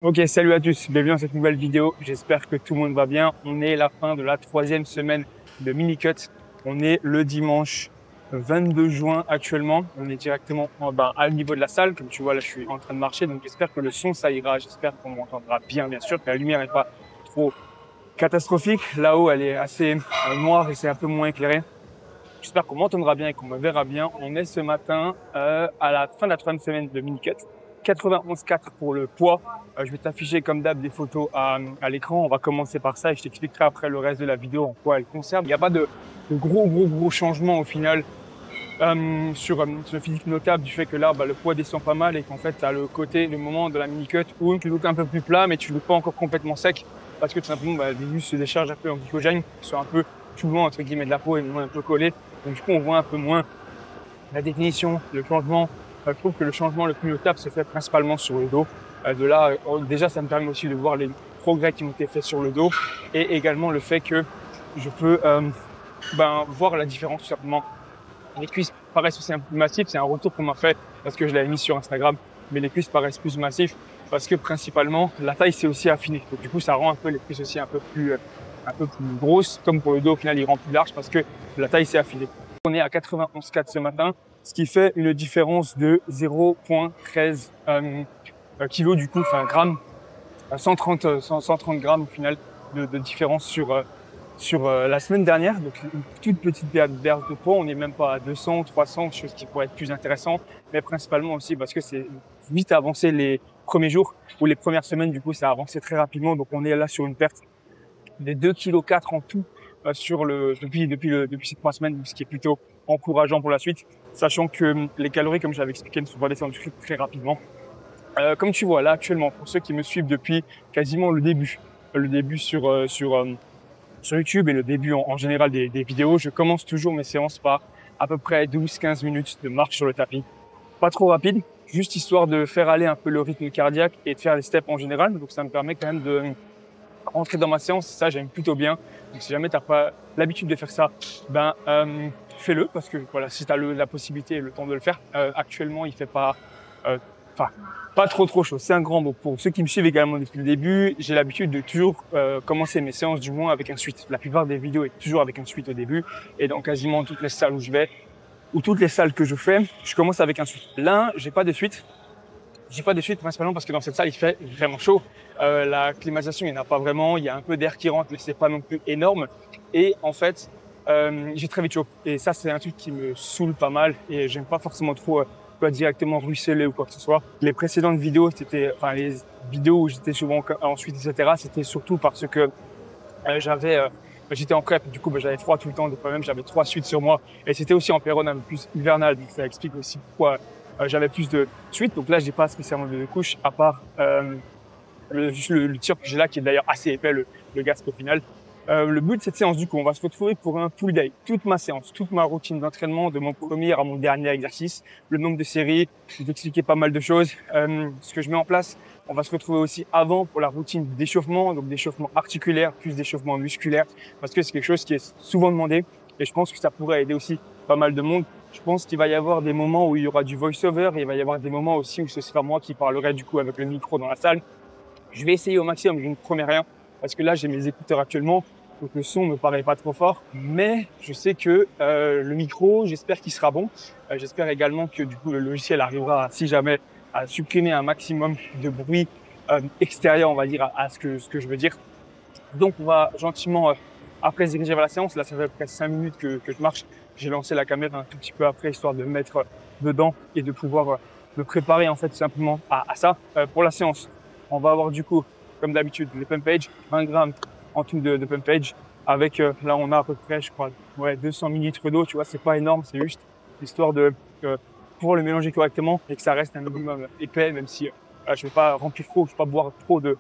Ok, salut à tous, bienvenue dans cette nouvelle vidéo. J'espère que tout le monde va bien. On est à la fin de la troisième semaine de mini-cut. On est le dimanche 22 juin actuellement. On est directement à le niveau de la salle. Comme tu vois, là, je suis en train de marcher. Donc, j'espère que le son, ça ira. J'espère qu'on m'entendra bien sûr. Que la lumière n'est pas trop catastrophique. Là-haut, elle est assez noire et c'est un peu moins éclairé. J'espère qu'on m'entendra bien et qu'on me verra bien. On est ce matin à la fin de la troisième semaine de mini-cut. 91,4 pour le poids. Je vais t'afficher comme d'hab des photos à l'écran. On va commencer par ça et je t'expliquerai après le reste de la vidéo en quoi elle concerne. Il n'y a pas de gros changements au final sur le physique notable du fait que là, le poids descend pas mal et qu'en fait, tu as le moment de la mini-cut où tu look un peu plus plat, mais tu look pas encore complètement sec parce que tout simplement, les muscles se déchargent un peu en glycogène, qui sont un peu tout loin entre guillemets de la peau et moins un peu collés. Donc du coup, on voit un peu moins la définition, le changement. Je trouve que le changement le plus notable se fait principalement sur le dos. De là, déjà, ça me permet aussi de voir les progrès qui ont été faits sur le dos et également le fait que je peux voir la différence tout simplement. Les cuisses paraissent aussi un peu plus massives. C'est un retour qu'on m'a fait parce que je l'avais mis sur Instagram. Mais les cuisses paraissent plus massives parce que principalement, la taille s'est aussi affinée. Donc du coup, ça rend un peu les cuisses aussi un peu plus grosses. Comme pour le dos, au final, il rend plus large parce que la taille s'est affinée. On est à 91,4 ce matin, ce qui fait une différence de 0,13 kilos du coup, enfin grammes, 130 grammes au final de différence sur la semaine dernière. Donc une toute petite perte de poids, on n'est même pas à 200, 300, chose qui pourrait être plus intéressant, mais principalement aussi parce que c'est vite avancé les premiers jours ou les premières semaines, du coup ça a avancé très rapidement. Donc on est là sur une perte des 2,4 kg en tout depuis ces 3 semaines, ce qui est plutôt encourageant pour la suite, sachant que les calories, comme j'avais expliqué, ne sont pas descendues très rapidement. Comme tu vois là actuellement, pour ceux qui me suivent depuis quasiment le début sur YouTube et le début en général des vidéos, je commence toujours mes séances par à peu près 12-15 minutes de marche sur le tapis. Pas trop rapide, juste histoire de faire aller un peu le rythme cardiaque et de faire les steps en général. Donc ça me permet quand même de rentrer dans ma séance, ça j'aime plutôt bien. Donc si jamais t'as pas l'habitude de faire ça, fais-le parce que voilà, si t'as la possibilité et le temps de le faire. Actuellement, il fait pas, enfin pas trop chaud. C'est un grand mot. Pour ceux qui me suivent également depuis le début, j'ai l'habitude de toujours commencer mes séances du moins avec un sweat. La plupart des vidéos est toujours avec un sweat au début et dans quasiment toutes les salles où je vais ou toutes les salles que je fais, je commence avec un sweat. Là, j'ai pas de sweat. J'ai pas de suite principalement parce que dans cette salle il fait vraiment chaud. La climatisation il n'y en a pas vraiment, il y a un peu d'air qui rentre mais c'est pas non plus énorme. Et en fait j'ai très vite chaud. Et ça c'est un truc qui me saoule pas mal et j'aime pas forcément trop directement ruisseler ou quoi que ce soit. Les précédentes vidéos c'était, enfin les vidéos où j'étais souvent ensuite etc. C'était surtout parce que j'étais en prep, du coup j'avais froid tout le temps, donc même j'avais 3 suites sur moi et c'était aussi en période un peu plus hivernale, donc ça explique aussi pourquoi j'avais plus de suites. Donc là j'ai pas spécialement de couches à part le t-shirt que j'ai là qui est d'ailleurs assez épais, le gasque au final. Le but de cette séance du coup, on va se retrouver pour un pull day. Toute ma séance, toute ma routine d'entraînement de mon premier à mon dernier exercice, le nombre de séries, je vais t'expliquer pas mal de choses, ce que je mets en place. On va se retrouver aussi avant pour la routine d'échauffement, donc d'échauffement articulaire plus d'échauffement musculaire, parce que c'est quelque chose qui est souvent demandé et je pense que ça pourrait aider aussi pas mal de monde. Je pense qu'il va y avoir des moments où il y aura du voice-over et il va y avoir des moments aussi où ce sera moi qui parlerai du coup avec le micro dans la salle. Je vais essayer au maximum, je ne promets rien parce que là j'ai mes écouteurs actuellement, donc le son me paraît pas trop fort, mais je sais que le micro, j'espère qu'il sera bon. J'espère également que du coup le logiciel arrivera, si jamais, à supprimer un maximum de bruit extérieur, on va dire, à ce que je veux dire. Donc on va gentiment après se diriger vers la séance. Là ça fait presque 5 minutes que je marche. J'ai lancé la caméra un tout petit peu après histoire de me mettre dedans et de pouvoir me préparer en fait simplement à ça. Pour la séance, on va avoir du coup comme d'habitude les pump page, 20 grammes en tout de pump page avec là on a à peu près je crois 200 ml d'eau, tu vois, c'est pas énorme, c'est juste histoire de pouvoir le mélanger correctement et que ça reste un minimum épais, même si je vais pas remplir trop, je vais pas boire trop de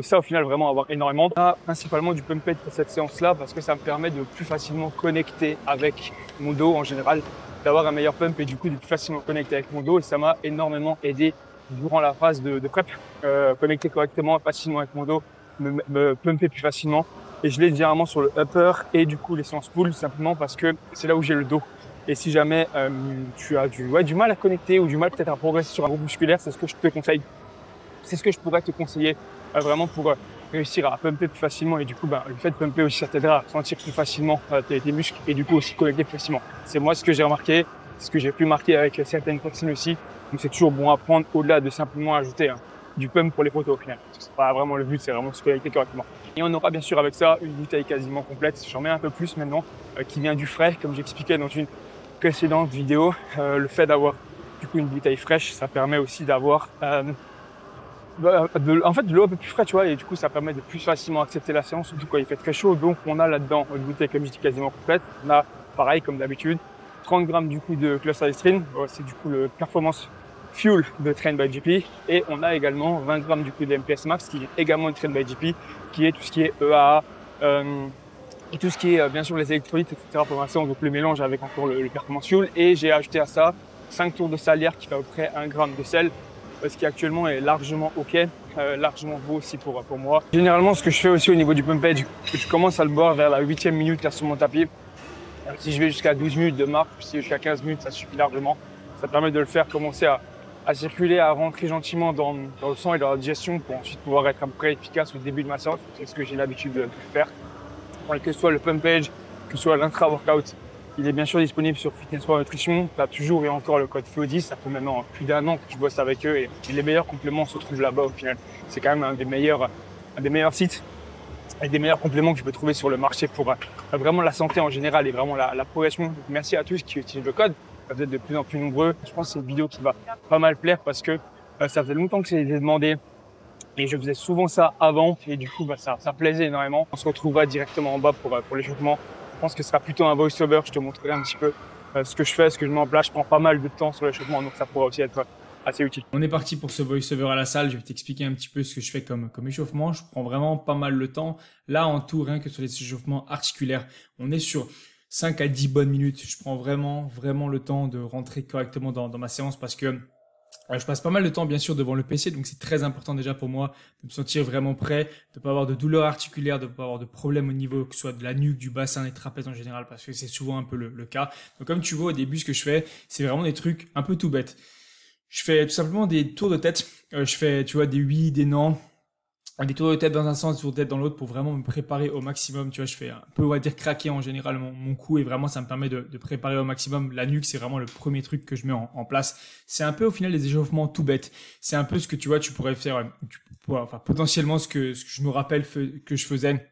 ça au final, vraiment avoir énormément. Principalement du pump page pour cette séance là parce que ça me permet de plus facilement connecter avec mon dos en général, d'avoir un meilleur pump et du coup de plus facilement connecter avec mon dos, et ça m'a énormément aidé durant la phase de prep, connecter correctement facilement avec mon dos, me pumper plus facilement. Et je l'ai généralement sur le upper et du coup les séances pull, simplement parce que c'est là où j'ai le dos. Et si jamais tu as du mal à connecter ou du mal peut-être à progresser sur un groupe musculaire, c'est ce que je te conseille c'est ce que je pourrais te conseiller vraiment pour réussir à pumper plus facilement. Et du coup, le fait de pumper aussi, ça t'aidera à sentir plus facilement tes muscles et du coup aussi connecter plus facilement. C'est moi ce que j'ai remarqué, ce que j'ai pu marquer avec certaines personnes aussi. Donc c'est toujours bon à prendre au-delà de simplement ajouter du pump pour les photos au final. C'est pas vraiment le but, c'est vraiment se connecter correctement. Et on aura bien sûr avec ça une bouteille quasiment complète. J'en mets un peu plus maintenant, qui vient du frais, comme j'expliquais dans une précédente vidéo. Le fait d'avoir du coup une bouteille fraîche, ça permet aussi d'avoir de l'eau un peu plus frais, tu vois, et du coup ça permet de plus facilement accepter la séance, surtout quand il fait très chaud. Donc on a là-dedans une bouteille, comme je dis, quasiment complète. On a pareil comme d'habitude 30 grammes du coup de cholestérol, c'est du coup le Performance Fuel de Train by JP, et on a également 20 grammes du coup de MPS Max qui est également de Train by JP, qui est tout ce qui est EAA et tout ce qui est bien sûr les électrolytes, etc. pour l'instant. Donc le mélange avec encore le Performance Fuel, et j'ai ajouté à ça 5 tours de salière qui fait à peu près 1 gramme de sel, ce qui actuellement est largement ok, largement beau aussi pour moi. Généralement, ce que je fais aussi au niveau du pumpage, je commence à le boire vers la 8e minute là sur mon tapis. Si je vais jusqu'à 12 minutes de marche, si jusqu'à 15 minutes, ça suffit largement. Ça permet de le faire commencer à circuler, à rentrer gentiment dans le sang et dans la digestion pour ensuite pouvoir être à peu près efficace au début de ma séance. C'est ce que j'ai l'habitude de faire. Que ce soit le pumpage, que ce soit l'intra-workout, il est bien sûr disponible sur Fitness for Nutrition. Tu as toujours et encore le code FLOW10. Ça fait maintenant plus d'1 an que je bosse avec eux et les meilleurs compléments se trouvent là-bas au final. C'est quand même un des meilleurs sites et des meilleurs compléments que je peux trouver sur le marché pour vraiment la santé en général et vraiment la progression. Donc, merci à tous qui utilisent le code. Vous êtes de plus en plus nombreux. Je pense que c'est une vidéo qui va pas mal plaire parce que ça faisait longtemps que je les ai demandé et je faisais souvent ça avant et du coup ça plaisait énormément. On se retrouvera directement en bas pour l'échauffement. Je pense que ce sera plutôt un voice-over. Je te montrerai un petit peu ce que je fais, ce que je mets en place. Je prends pas mal de temps sur l'échauffement, donc ça pourra aussi être assez utile. On est parti pour ce voice-over à la salle. Je vais t'expliquer un petit peu ce que je fais comme échauffement. Je prends vraiment pas mal le temps. Là, en tout, rien que sur les échauffements articulaires, on est sur 5 à 10 bonnes minutes. Je prends vraiment le temps de rentrer correctement dans ma séance parce que je passe pas mal de temps, bien sûr, devant le PC, donc c'est très important déjà pour moi de me sentir vraiment prêt, de pas avoir de douleurs articulaires, de pas avoir de problèmes au niveau, que ce soit de la nuque, du bassin, des trapèzes en général, parce que c'est souvent un peu le cas. Donc comme tu vois au début, ce que je fais, c'est vraiment des trucs un peu tout bêtes. Je fais tout simplement des tours de tête. Je fais, tu vois, des oui, des non, des tours de tête dans un sens, des tours de tête dans l'autre pour vraiment me préparer au maximum. Tu vois, je fais un peu, on va dire, craquer en général mon cou et vraiment, ça me permet de préparer au maximum. La nuque, c'est vraiment le premier truc que je mets en place. C'est un peu, au final, des échauffements tout bêtes. C'est un peu ce que, tu vois, tu pourrais faire, enfin, potentiellement ce que je me rappelle que je faisais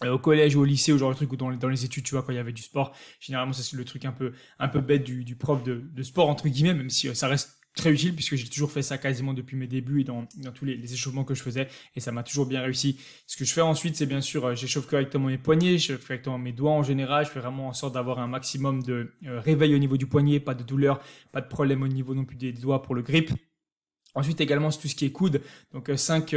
au collège ou au lycée ou genre le truc ou dans les études, tu vois, quand il y avait du sport. Généralement, ça, c'est le truc un peu bête du prof de sport, entre guillemets, même si ça reste très utile puisque j'ai toujours fait ça quasiment depuis mes débuts et dans tous les échauffements que je faisais et ça m'a toujours bien réussi. Ce que je fais ensuite, c'est bien sûr, j'échauffe correctement mes poignets, j'échauffe correctement mes doigts en général, je fais vraiment en sorte d'avoir un maximum de réveil au niveau du poignet, pas de douleur, pas de problème au niveau non plus des doigts pour le grip. Ensuite également c'est tout ce qui est coude, donc 5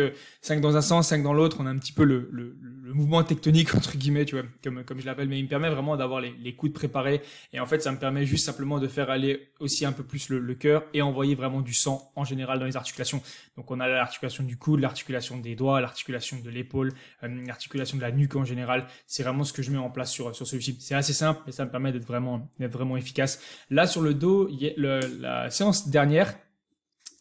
dans un sens, 5 dans l'autre, on a un petit peu le mouvement tectonique entre guillemets, tu vois, comme je l'appelle, mais il me permet vraiment d'avoir les coudes préparés et en fait ça me permet juste simplement de faire aller aussi un peu plus le cœur et envoyer vraiment du sang en général dans les articulations. Donc on a l'articulation du coude, l'articulation des doigts, l'articulation de l'épaule, l'articulation de la nuque en général, c'est vraiment ce que je mets en place sur celui-ci. C'est assez simple et ça me permet d'être vraiment efficace. Là sur le dos, la séance dernière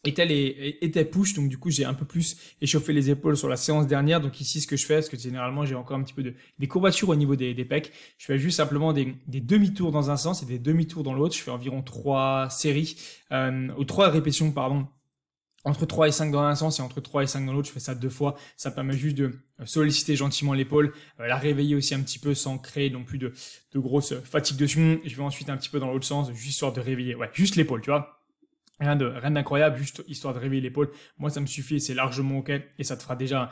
était push, donc du coup j'ai un peu plus échauffé les épaules sur la séance dernière. Donc ici ce que je fais, parce que généralement j'ai encore un petit peu des courbatures au niveau des pecs, je fais juste simplement des demi-tours dans un sens et des demi-tours dans l'autre. Je fais environ 3 séries ou 3 répétitions pardon, entre 3 et 5 dans un sens et entre 3 et 5 dans l'autre. Je fais ça 2 fois, ça permet juste de solliciter gentiment l'épaule, la réveiller aussi un petit peu sans créer non plus de grosse fatigue dessus. Je vais ensuite un petit peu dans l'autre sens, juste histoire de réveiller, juste l'épaule, tu vois. Rien d'incroyable, juste histoire de réveiller l'épaule. Moi, ça me suffit et c'est largement ok. Et ça te fera déjà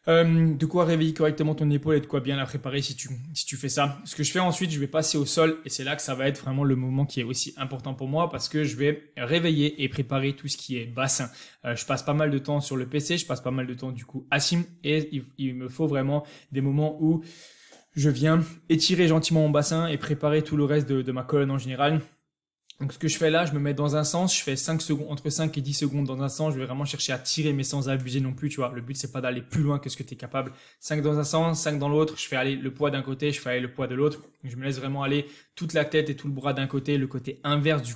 de quoi réveiller correctement ton épaule et de quoi bien la préparer si tu fais ça. Ce que je fais ensuite, je vais passer au sol et c'est là que ça va être vraiment le moment qui est aussi important pour moi parce que je vais réveiller et préparer tout ce qui est bassin. Je passe pas mal de temps sur le PC, je passe pas mal de temps du coup assis et il me faut vraiment des moments où je viens étirer gentiment mon bassin et préparer tout le reste de ma colonne en général. Donc, ce que je fais là, je me mets dans un sens, je fais 5 secondes, entre 5 et 10 secondes dans un sens. Je vais vraiment chercher à tirer, mais sans abuser non plus, tu vois. Le but, c'est pas d'aller plus loin que ce que tu es capable. 5 dans un sens, 5 dans l'autre. Je fais aller le poids d'un côté, je fais aller le poids de l'autre. Je me laisse vraiment aller toute la tête et tout le bras d'un côté, le côté inverse du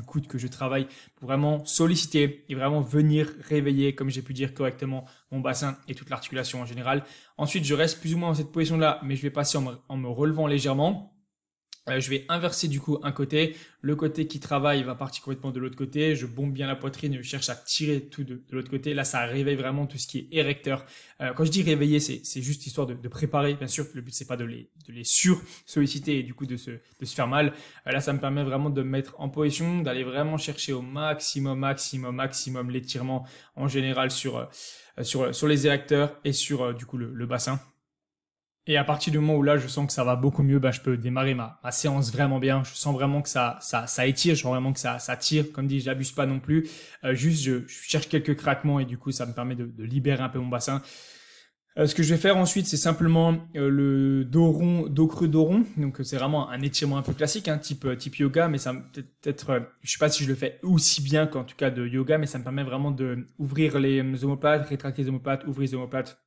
coude que je travaille pour vraiment solliciter et vraiment venir réveiller, comme j'ai pu dire correctement, mon bassin et toute l'articulation en général. Ensuite, je reste plus ou moins dans cette position-là, mais je vais passer en me relevant légèrement. Je vais inverser du coup un côté. Le côté qui travaille va partir complètement de l'autre côté. Je bombe bien la poitrine et je cherche à tirer tout de l'autre côté. Là, ça réveille vraiment tout ce qui est érecteur. Quand je dis réveiller, c'est juste histoire de préparer. Bien sûr, le but, c'est pas de les sur-solliciter et du coup de se faire mal. Là, ça me permet vraiment de me mettre en position, d'aller vraiment chercher au maximum l'étirement en général sur les érecteurs et sur du coup le bassin. Et à partir du moment où là, je sens que ça va beaucoup mieux, je peux démarrer ma séance vraiment bien. Je sens vraiment que ça étire, je sens vraiment que ça tire. Comme dit, j'abuse pas non plus. Juste, je cherche quelques craquements et du coup, ça me permet de libérer un peu mon bassin. Ce que je vais faire ensuite, c'est simplement le dos rond, dos creux, dos rond. Donc, c'est vraiment un étirement un peu classique, type yoga, mais ça peut-être, je sais pas si je le fais aussi bien qu'en tout cas de yoga, mais ça me permet vraiment de ouvrir les omoplates, rétracter les omoplates, ouvrir les omoplates.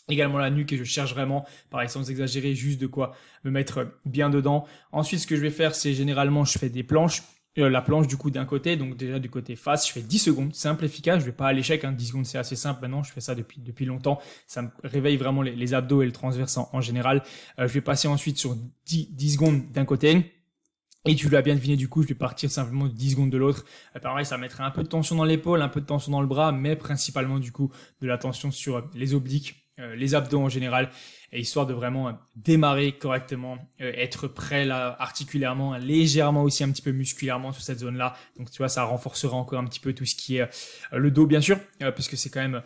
Également la nuque et je cherche vraiment, pareil sans exagérer, juste de quoi me mettre bien dedans. Ensuite, ce que je vais faire, c'est généralement, je fais des planches. La planche du coup d'un côté, donc déjà du côté face, je fais 10 secondes, simple, efficace, je vais pas à l'échec, 10 secondes c'est assez simple maintenant, je fais ça depuis longtemps, ça me réveille vraiment les abdos et le transverse en général. Je vais passer ensuite sur 10 secondes d'un côté. Et tu l'as bien deviné, du coup, je vais partir simplement de 10 secondes de l'autre. Pareil, ça mettra un peu de tension dans l'épaule, un peu de tension dans le bras, mais principalement, du coup, de la tension sur les obliques, les abdos en général, et histoire de vraiment démarrer correctement, être prêt là, articulairement, légèrement aussi un petit peu musculairement sur cette zone-là. Donc, tu vois, ça renforcera encore un petit peu tout ce qui est le dos, bien sûr, puisque c'est quand même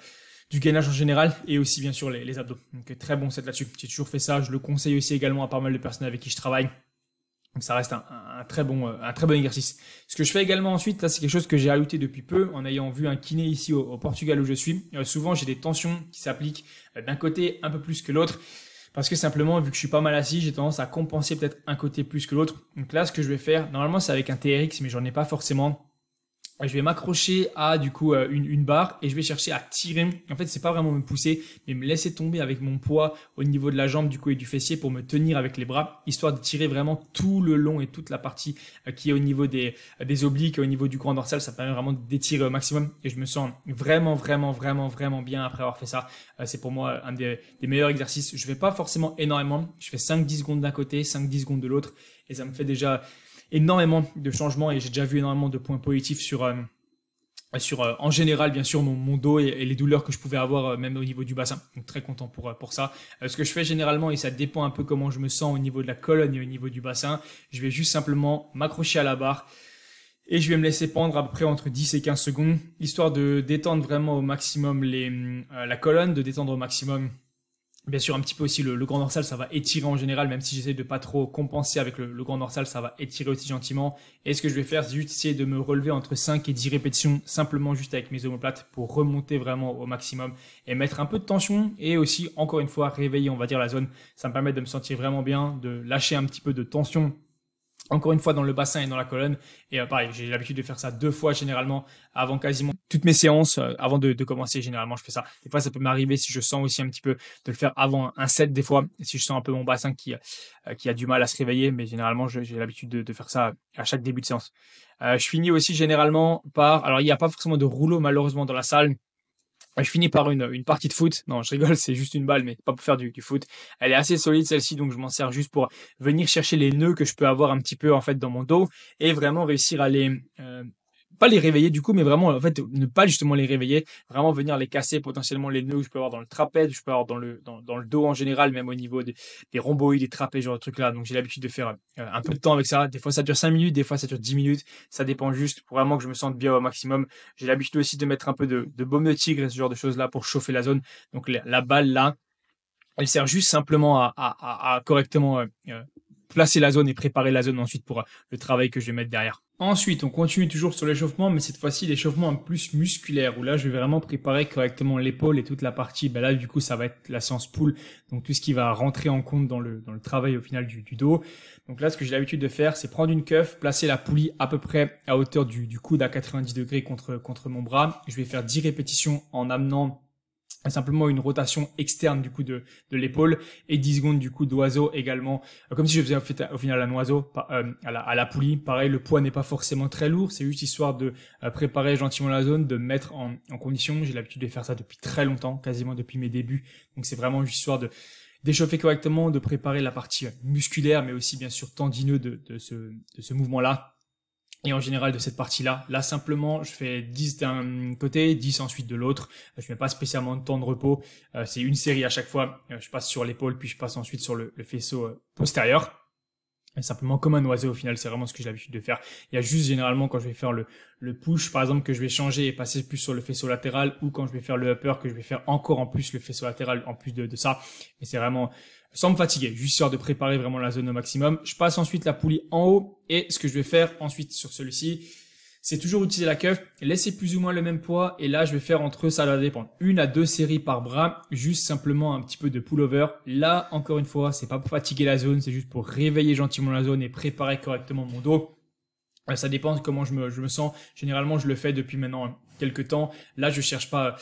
du gainage en général et aussi, bien sûr, les abdos. Donc, très bon set là-dessus. J'ai toujours fait ça. Je le conseille aussi également à pas mal de personnes avec qui je travaille. Donc ça reste un très bon exercice. Ce que je fais également ensuite, là c'est quelque chose que j'ai ajouté depuis peu en ayant vu un kiné ici au Portugal où je suis. Souvent j'ai des tensions qui s'appliquent d'un côté un peu plus que l'autre parce que simplement vu que je suis pas mal assis, j'ai tendance à compenser peut-être un côté plus que l'autre. Donc là ce que je vais faire, normalement c'est avec un TRX mais j'en ai pas forcément. Je vais m'accrocher à du coup une barre et je vais chercher à tirer. En fait, c'est pas vraiment me pousser, mais me laisser tomber avec mon poids au niveau de la jambe du coup et du fessier pour me tenir avec les bras, histoire de tirer vraiment tout le long et toute la partie qui est au niveau des obliques, au niveau du grand dorsal. Ça permet vraiment d'étirer au maximum et je me sens vraiment bien après avoir fait ça. C'est pour moi un des meilleurs exercices. Je vais pas forcément énormément. Je fais 5-10 secondes d'un côté, 5-10 secondes de l'autre et ça me fait déjà énormément de changements et j'ai déjà vu énormément de points positifs sur en général bien sûr mon dos et les douleurs que je pouvais avoir même au niveau du bassin. Donc très content pour ça. Ce que je fais généralement et ça dépend un peu comment je me sens au niveau de la colonne et au niveau du bassin, je vais juste simplement m'accrocher à la barre et je vais me laisser pendre à peu près entre 10 et 15 secondes histoire de détendre vraiment au maximum la colonne, de détendre au maximum. Bien sûr, un petit peu aussi le grand dorsal, ça va étirer en général, même si j'essaie de pas trop compenser avec le grand dorsal, ça va étirer aussi gentiment. Et ce que je vais faire, c'est juste essayer de me relever entre 5 et 10 répétitions, simplement juste avec mes omoplates pour remonter vraiment au maximum et mettre un peu de tension et aussi, encore une fois, réveiller, on va dire, la zone. Ça me permet de me sentir vraiment bien, de lâcher un petit peu de tension. Encore une fois dans le bassin et dans la colonne. Et pareil, j'ai l'habitude de faire ça 2 fois généralement avant quasiment toutes mes séances. Avant de commencer, généralement, je fais ça. Des fois, ça peut m'arriver si je sens aussi un petit peu de le faire avant un set des fois. Si je sens un peu mon bassin qui a du mal à se réveiller. Mais généralement, j'ai l'habitude de faire ça à chaque début de séance. Je finis aussi généralement par... Alors, il n'y a pas forcément de rouleau malheureusement dans la salle. Je finis par une partie de foot. Non, je rigole, c'est juste une balle, mais pas pour faire du foot. Elle est assez solide celle-ci, donc je m'en sers juste pour venir chercher les nœuds que je peux avoir un petit peu en fait dans mon dos et vraiment réussir à les pas les réveiller du coup, mais vraiment en fait ne pas justement les réveiller, vraiment venir les casser potentiellement les nœuds que je peux avoir dans le trapèze, je peux avoir dans le dos en général, même au niveau des rhomboïdes, des trapèzes, genre de trucs là. Donc j'ai l'habitude de faire un peu de temps avec ça. Des fois ça dure 5 minutes, des fois ça dure 10 minutes. Ça dépend juste pour vraiment que je me sente bien au maximum. J'ai l'habitude aussi de mettre un peu de baume de tigre et ce genre de choses là pour chauffer la zone. Donc la balle là, elle sert juste simplement à correctement placer la zone et préparer la zone ensuite pour le travail que je vais mettre derrière. Ensuite, on continue toujours sur l'échauffement, mais cette fois-ci, l'échauffement un peu plus musculaire, où là, je vais vraiment préparer correctement l'épaule et toute la partie. Ben là, du coup, ça va être la séance pull, donc tout ce qui va rentrer en compte dans le travail au final du dos. Donc là, ce que j'ai l'habitude de faire, c'est prendre une cuff, placer la poulie à peu près à hauteur du coude à 90 degrés contre mon bras. Je vais faire 10 répétitions en amenant simplement une rotation externe du coup de l'épaule et 10 secondes du coup d'oiseau également, comme si je faisais au final un oiseau à la poulie. Pareil, le poids n'est pas forcément très lourd, c'est juste histoire de préparer gentiment la zone, de mettre en condition. J'ai l'habitude de faire ça depuis très longtemps, quasiment depuis mes débuts, donc c'est vraiment juste histoire d'échauffer correctement, de préparer la partie musculaire mais aussi bien sûr tendineux de ce mouvement-là. Et en général de cette partie-là, là simplement, je fais 10 d'un côté, 10 ensuite de l'autre. Je mets pas spécialement de temps de repos. C'est une série à chaque fois. Je passe sur l'épaule, puis je passe ensuite sur le faisceau postérieur. Et simplement comme un oiseau au final, c'est vraiment ce que j'ai l'habitude de faire. Il y a juste généralement quand je vais faire le push, par exemple, que je vais changer et passer plus sur le faisceau latéral, ou quand je vais faire le upper, que je vais faire encore en plus le faisceau latéral en plus de ça. Mais c'est vraiment sans me fatiguer, juste histoire de préparer vraiment la zone au maximum. Je passe ensuite la poulie en haut et ce que je vais faire ensuite sur celui-ci, c'est toujours utiliser la cuff, laisser plus ou moins le même poids et là je vais faire ça va dépendre, 1 à 2 séries par bras, juste simplement un petit peu de pullover. Là encore une fois, c'est pas pour fatiguer la zone, c'est juste pour réveiller gentiment la zone et préparer correctement mon dos. Ça dépend de comment je me sens. Généralement, je le fais depuis maintenant quelques temps. Là, je cherche pas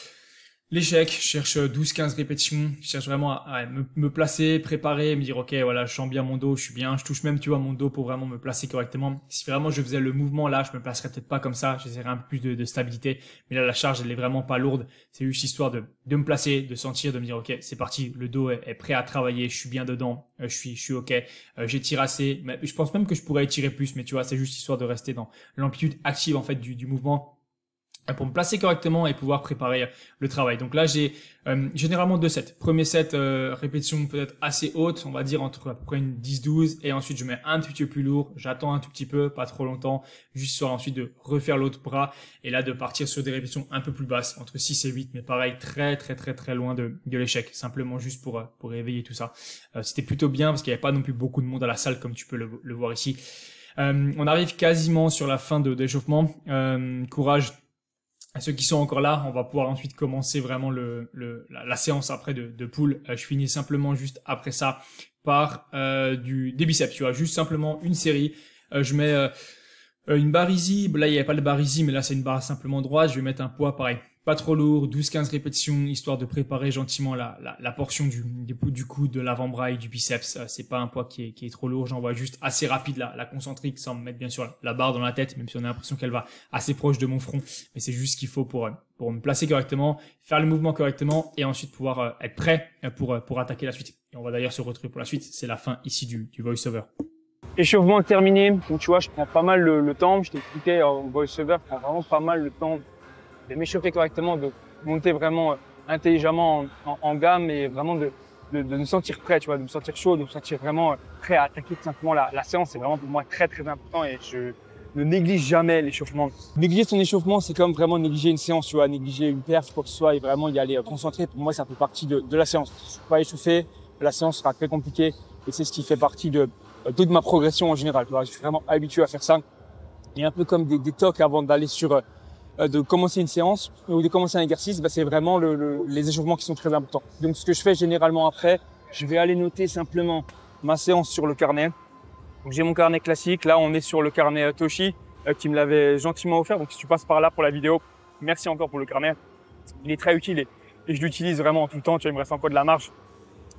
l'échec, je cherche 12-15 répétitions, je cherche vraiment à me placer, préparer, me dire ok voilà, je sens bien mon dos, je suis bien, je touche même tu vois mon dos pour vraiment me placer correctement. Si vraiment je faisais le mouvement là, je me placerais peut-être pas comme ça, j'essaierais un peu plus de stabilité, mais là la charge elle est vraiment pas lourde, c'est juste histoire de me placer, de sentir, de me dire ok c'est parti, le dos est prêt à travailler, je suis bien dedans, je suis ok, j'étire assez, mais je pense même que je pourrais étirer plus, mais tu vois c'est juste histoire de rester dans l'amplitude active en fait du mouvement, pour me placer correctement et pouvoir préparer le travail. Donc là, j'ai généralement 2 sets. Premier set, répétition peut-être assez haute, on va dire entre à peu près une 10-12, et ensuite je mets un petit peu plus lourd, j'attends un tout petit peu, pas trop longtemps, juste histoire ensuite de refaire l'autre bras, et là de partir sur des répétitions un peu plus basses, entre 6 et 8, mais pareil, très loin de l'échec, simplement juste pour réveiller tout ça. C'était plutôt bien, parce qu'il n'y avait pas non plus beaucoup de monde à la salle, comme tu peux le voir ici. On arrive quasiment sur la fin de l'échauffement. Courage à ceux qui sont encore là, on va pouvoir ensuite commencer vraiment la séance après de pull. Je finis simplement juste après ça par des biceps, tu vois, juste simplement une série. Je mets une barre easy, là il n'y avait pas de barre easy, mais là c'est une barre simplement droite. Je vais mettre un poids pareil, pas trop lourd, 12-15 répétitions, histoire de préparer gentiment la portion du coude, de l'avant-bras et du biceps. C'est pas un poids qui est trop lourd, j'envoie juste assez rapide la concentrique sans me mettre bien sûr la barre dans la tête, même si on a l'impression qu'elle va assez proche de mon front, mais c'est juste ce qu'il faut pour me placer correctement, faire le mouvement correctement et ensuite pouvoir être prêt pour attaquer la suite. Et on va d'ailleurs se retrouver pour la suite, c'est la fin ici du voice-over. Échauffement terminé, donc tu vois, je prends pas mal le temps, je t'ai expliqué en voice-over, je prends vraiment pas mal le temps de m'échauffer correctement, de monter vraiment intelligemment en gamme et vraiment de me sentir prêt, tu vois, de me sentir chaud, de me sentir vraiment prêt à attaquer tout simplement la séance. C'est vraiment pour moi très important et je ne néglige jamais l'échauffement. Négliger son échauffement, c'est comme vraiment négliger une séance, tu vois, négliger une perf, quoi que ce soit, et vraiment y aller concentré. Pour moi, ça fait partie de la séance. Si je suis pas échauffé, la séance sera très compliquée et c'est ce qui fait partie de toute ma progression en général. Tu vois, je suis vraiment habitué à faire ça. Et un peu comme des tocs avant d'aller de commencer une séance ou de commencer un exercice, c'est vraiment les échauffements qui sont très importants. Donc, ce que je fais généralement après, je vais aller noter simplement ma séance sur le carnet. Donc, j'ai mon carnet classique. Là, on est sur le carnet Toshi qui me l'avait gentiment offert. Donc, si tu passes par là pour la vidéo, merci encore pour le carnet. Il est très utile et je l'utilise vraiment tout le temps. Tu vois, il me reste encore de la marge.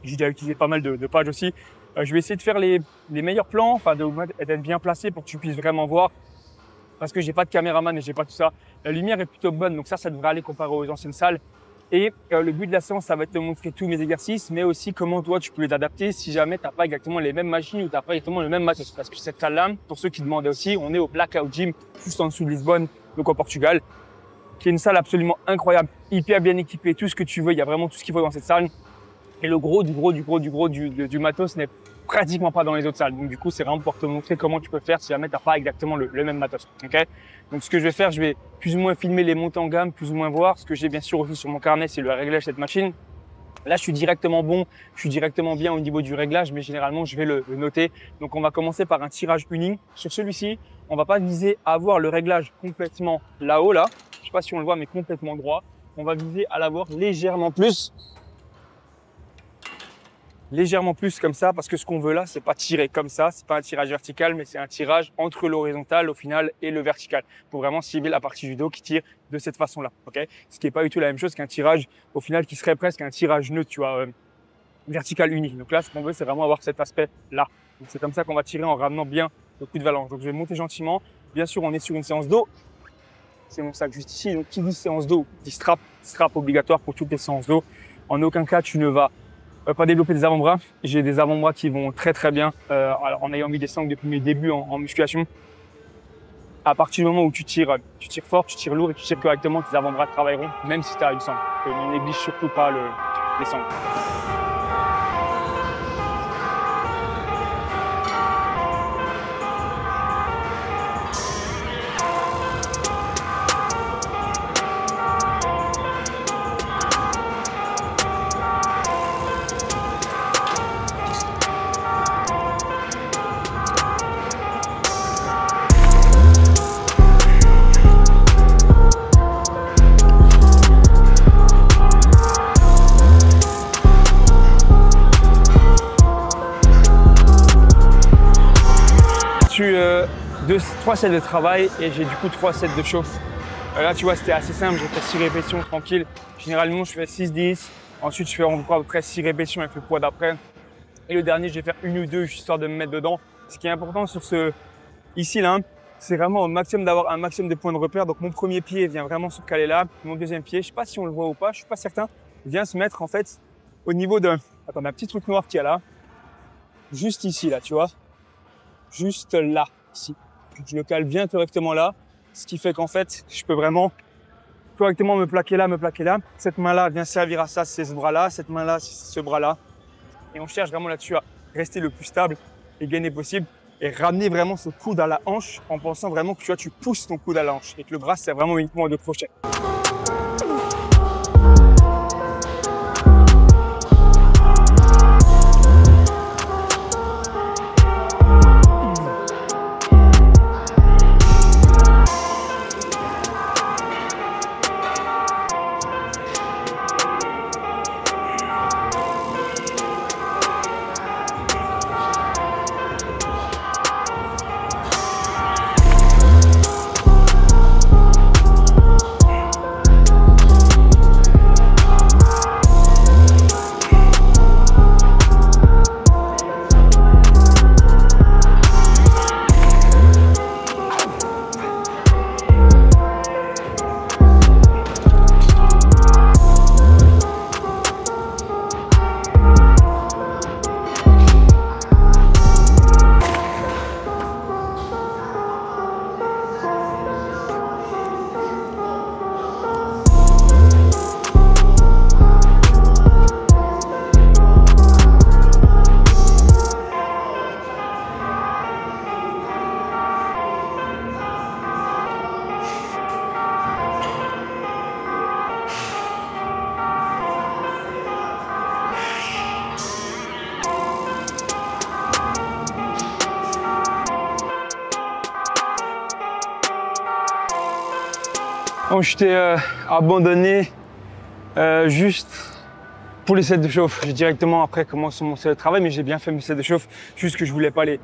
J'ai déjà utilisé pas mal de pages aussi. Je vais essayer de faire les meilleurs plans, enfin d'être bien placé pour que tu puisses vraiment voir. Parce que j'ai pas de caméraman et j'ai pas tout ça. La lumière est plutôt bonne, donc ça devrait aller comparé aux anciennes salles. Et le but de la séance, ça va être de montrer tous mes exercices, mais aussi comment toi tu peux les adapter si jamais t'as pas exactement les mêmes machines ou t'as pas exactement le même matos. Parce que cette salle-là, pour ceux qui demandaient aussi, on est au Blackout Gym, juste en dessous de Lisbonne, donc au Portugal, qui est une salle absolument incroyable, hyper bien équipée, tout ce que tu veux. Il y a vraiment tout ce qu'il faut dans cette salle. Et le gros du matos n'est pratiquement pas dans les autres salles. Donc, du coup, c'est vraiment pour te montrer comment tu peux faire si jamais t'as pas exactement le même matos. Okay, donc, ce que je vais faire, je vais plus ou moins filmer les montées en gamme, plus ou moins voir. Ce que j'ai bien sûr aussi sur mon carnet, c'est le réglage de cette machine. Là, je suis directement bon, je suis directement bien au niveau du réglage, mais généralement, je vais le noter. Donc, on va commencer par un tirage uni. Sur celui-ci, on va pas viser à avoir le réglage complètement là-haut, là. Je sais pas si on le voit, mais complètement droit. On va viser à l'avoir légèrement plus. Légèrement plus comme ça, parce que ce qu'on veut là, c'est pas tirer comme ça, c'est pas un tirage vertical, mais c'est un tirage entre l'horizontal au final et le vertical, pour vraiment cibler la partie du dos qui tire de cette façon-là, ok? Ce qui est pas du tout la même chose qu'un tirage au final qui serait presque un tirage neutre, tu vois, vertical uni. Donc là, ce qu'on veut, c'est vraiment avoir cet aspect-là. Donc c'est comme ça qu'on va tirer en ramenant bien le coup de valence. Donc je vais monter gentiment. Bien sûr, on est sur une séance dos. C'est mon sac juste ici. Donc qui dit séance dos, dit strap obligatoire pour toutes les séances dos. En aucun cas, tu ne vas pas développer des avant-bras. J'ai des avant-bras qui vont très très bien alors, en ayant mis des sangles depuis mes débuts en musculation. À partir du moment où tu tires fort, tu tires lourd et tu tires correctement, tes avant-bras travailleront, même si tu as une sangle. Ne néglige surtout pas les sangles. Trois sets de travail et j'ai du coup 3 sets de chauffe. Là, tu vois, c'était assez simple. J'ai fait 6 répétitions tranquille. Généralement, je fais 6-10. Ensuite, je fais à peu près 6 répétitions avec le poids d'après. Et le dernier, je vais faire 1 ou 2 histoire de me mettre dedans. Ce qui est important sur ici, là, c'est vraiment au maximum d'avoir un maximum de points de repère. Donc, mon premier pied vient vraiment se caler là. Mon deuxième pied, je sais pas si on le voit ou pas, je suis pas certain, vient se mettre en fait au niveau d'un petit truc noir qu'il y a là. Juste ici, là, tu vois. Juste là, ici. Je le cale bien correctement là, ce qui fait qu'en fait, je peux vraiment correctement me plaquer là. Cette main-là vient servir à ça, c'est ce bras-là. Cette main-là, c'est ce bras-là. Et on cherche vraiment là-dessus à rester le plus stable et gainer possible et ramener vraiment ce coude à la hanche en pensant vraiment que tu pousses ton coude à la hanche et que le bras, c'est vraiment uniquement de crochet. Donc je t'ai abandonné juste pour les sets de chauffe. J'ai directement après commencé mon set de travail, mais j'ai bien fait mes sets de chauffe, juste que je voulais pas les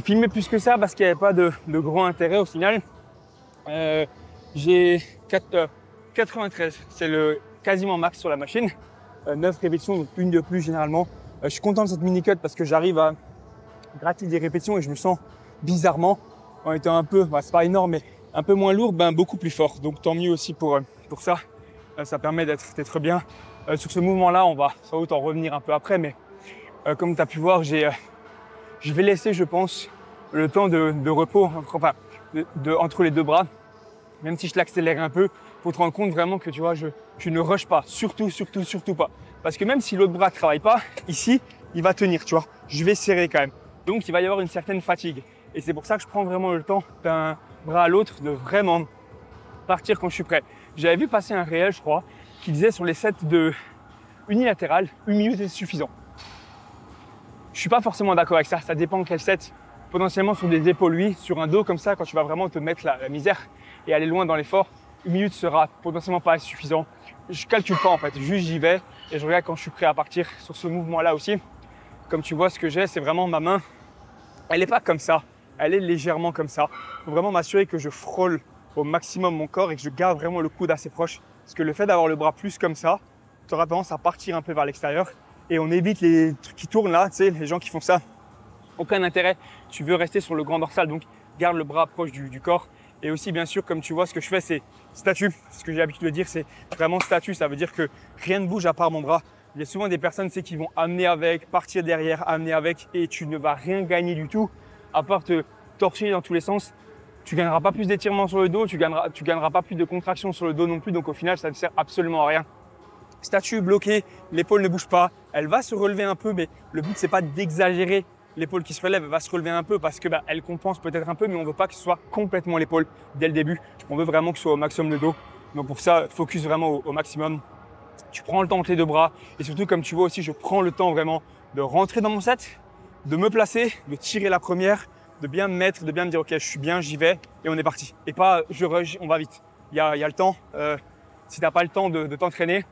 filmer plus que ça parce qu'il n'y avait pas de grand intérêt au final. J'ai 93, c'est le quasiment max sur la machine. 9 répétitions, donc une de plus généralement. Je suis content de cette mini-cut parce que j'arrive à gratter des répétitions et je me sens bizarrement, en étant un peu, c'est pas énorme, mais un peu moins lourd, beaucoup plus fort. Donc tant mieux aussi pour ça. Ça permet d'être bien. Sur ce mouvement-là, on va sans doute en revenir un peu après, mais comme tu as pu voir, je vais laisser, je pense, le temps de repos entre les deux bras, même si je l'accélère un peu, pour te rendre compte vraiment que tu vois, je ne rush pas, surtout pas. Parce que même si l'autre bras ne travaille pas, ici, il va tenir, tu vois. Je vais serrer quand même. Donc, il va y avoir une certaine fatigue. Et c'est pour ça que je prends vraiment le temps d'un bras à l'autre de vraiment partir quand je suis prêt. J'avais vu passer un réel, je crois, qui disait sur les sets de unilatéral, 1 minute est suffisant. Je suis pas forcément d'accord avec ça. Ça dépend quel set potentiellement sur des épaules, oui, sur un dos comme ça, quand tu vas vraiment te mettre la misère et aller loin dans l'effort, 1 minute sera potentiellement pas suffisant. Je calcule pas en fait, juste j'y vais et je regarde quand je suis prêt à partir sur ce mouvement-là aussi. Comme tu vois, ce que j'ai, c'est vraiment ma main. Elle n'est pas comme ça, elle est légèrement comme ça. Il faut vraiment m'assurer que je frôle au maximum mon corps et que je garde vraiment le coude assez proche. Parce que le fait d'avoir le bras plus comme ça, tu auras tendance à partir un peu vers l'extérieur et on évite les trucs qui tournent là, tu sais, les gens qui font ça. Aucun intérêt, tu veux rester sur le grand dorsal, donc garde le bras proche du corps. Et aussi, bien sûr, comme tu vois, ce que je fais, c'est statue. Ce que j'ai l'habitude de dire, c'est vraiment statue. Ça veut dire que rien ne bouge à part mon bras. Il y a souvent des personnes, tu sais, qui vont amener avec, partir derrière, amener avec, et tu ne vas rien gagner du tout, à part te torcher dans tous les sens. Tu gagneras pas plus d'étirement sur le dos, tu gagneras pas plus de contraction sur le dos non plus. Donc au final, ça ne sert absolument à rien. Statue bloquée, l'épaule ne bouge pas. Elle va se relever un peu, mais le but, c'est pas d'exagérer. L'épaule qui se relève va se relever un peu parce que elle compense peut-être un peu, mais on veut pas que ce soit complètement l'épaule dès le début. On veut vraiment que ce soit au maximum le dos. Donc pour ça, focus vraiment au maximum. Tu prends le temps entre les deux bras et surtout, comme tu vois aussi, je prends le temps vraiment de rentrer dans mon set, de me placer, de tirer la première, de bien me mettre, de bien me dire ok, je suis bien, j'y vais et on est parti. Et pas je rush, on va vite. Il y a le temps. Si t'as pas le temps de t'entraîner,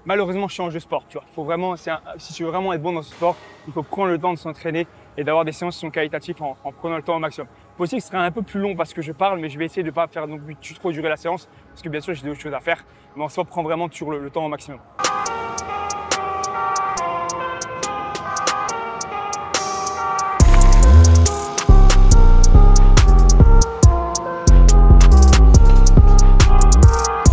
malheureusement, change de sport. Tu vois, faut vraiment, si tu veux vraiment être bon dans ce sport, il faut prendre le temps de s'entraîner et d'avoir des séances qui sont qualitatives en prenant le temps au maximum. Possible que ce sera un peu plus long parce que je parle, mais je vais essayer de ne pas faire non plus trop durer la séance parce que bien sûr, j'ai d'autres choses à faire. Mais en soi, prends vraiment toujours le temps au maximum.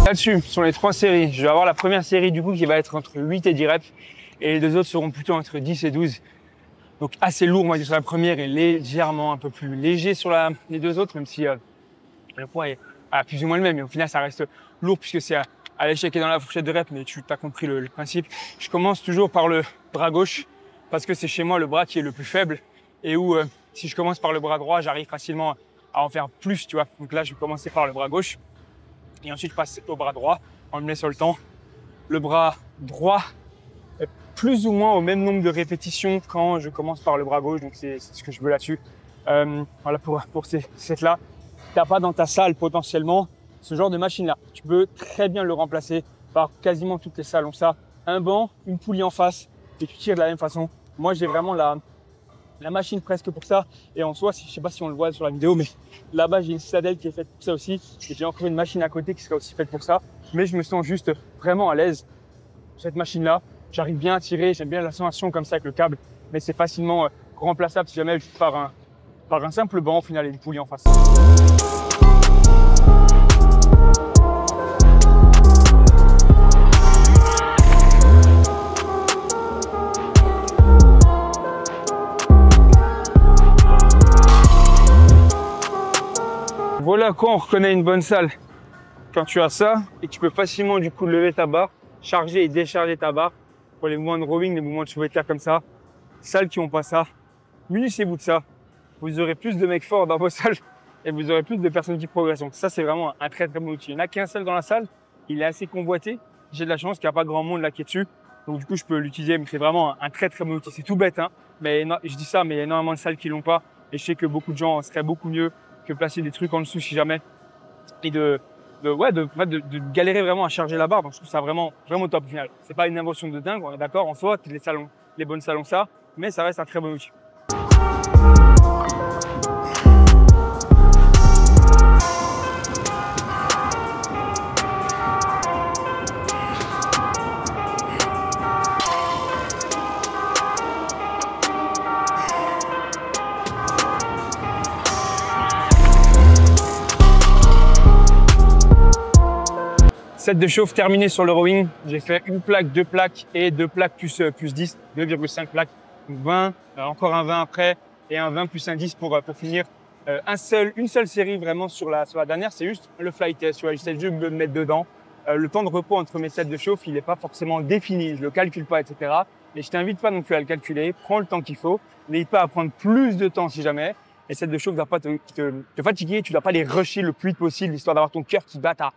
Là-dessus, sur les 3 séries, je vais avoir la première série du coup qui va être entre 8 et 10 reps et les 2 autres seront plutôt entre 10 et 12. Donc assez lourd, moi, sur la première et légèrement un peu plus léger sur les 2 autres, même si le poids est plus ou moins le même. Mais au final, ça reste lourd puisque c'est à l'échec et dans la fourchette de reps, mais tu as compris le principe. Je commence toujours par le bras gauche parce que c'est chez moi le bras qui est le plus faible et où si je commence par le bras droit, j'arrive facilement à en faire plus, tu vois. Donc là, je vais commencer par le bras gauche. Et ensuite, je passe au bras droit en me laissant le temps. Le bras droit est plus ou moins au même nombre de répétitions quand je commence par le bras gauche. Donc, c'est ce que je veux là-dessus. Voilà pour ces sets-là. Tu n'as pas dans ta salle potentiellement ce genre de machine-là. Tu peux très bien le remplacer par quasiment toutes les salles ont ça. Un banc, une poulie en face et tu tires de la même façon. Moi, j'ai vraiment la machine presque pour ça. Et en soi, je sais pas si on le voit sur la vidéo, mais là-bas, j'ai une citadelle qui est faite pour ça aussi. Et j'ai encore une machine à côté qui sera aussi faite pour ça. Mais je me sens juste vraiment à l'aise. Cette machine-là, j'arrive bien à tirer. J'aime bien la sensation comme ça avec le câble. Mais c'est facilement remplaçable si jamais par un simple banc au final et une poulie en face. Voilà quand on reconnaît une bonne salle. Quand tu as ça et tu peux facilement du coup lever ta barre, charger et décharger ta barre pour les mouvements de rowing, les mouvements de soulevé de terre comme ça. Salles qui n'ont pas ça, munissez-vous de ça. Vous aurez plus de mecs forts dans vos salles et vous aurez plus de personnes qui progressent. Donc ça, c'est vraiment un très très bon outil. Il n'y en a qu'un seul dans la salle, il est assez convoité. J'ai de la chance qu'il n'y a pas grand monde là qui est dessus. Donc du coup, je peux l'utiliser, mais c'est vraiment un très très bon outil. C'est tout bête, hein, mais je dis ça, mais il y a énormément de salles qui l'ont pas. Et je sais que beaucoup de gens seraient beaucoup mieux que placer des trucs en dessous si jamais. Et de galérer vraiment à charger la barre. Donc je trouve ça vraiment top au final. C'est pas une invention de dingue, on est d'accord en soi, les bonnes salles ont ça, mais ça reste un très bon outil. Set de chauffe terminé sur le rowing. J'ai fait une plaque, 2 plaques et 2 plaques plus 10, 2,5 plaques. Donc 20, encore un 20 après et un 20 plus un 10 pour finir. Une seule série vraiment sur la dernière, c'est juste le fly test. J'essaie juste de me mettre dedans. Le temps de repos entre mes sets de chauffe, il n'est pas forcément défini. Je le calcule pas, etc. Mais je t'invite pas non plus à le calculer. Prends le temps qu'il faut. N'hésite pas à prendre plus de temps si jamais. Les sets de chauffe ne doivent pas te fatiguer. Tu dois pas les rusher le plus vite possible, histoire d'avoir ton cœur qui batte à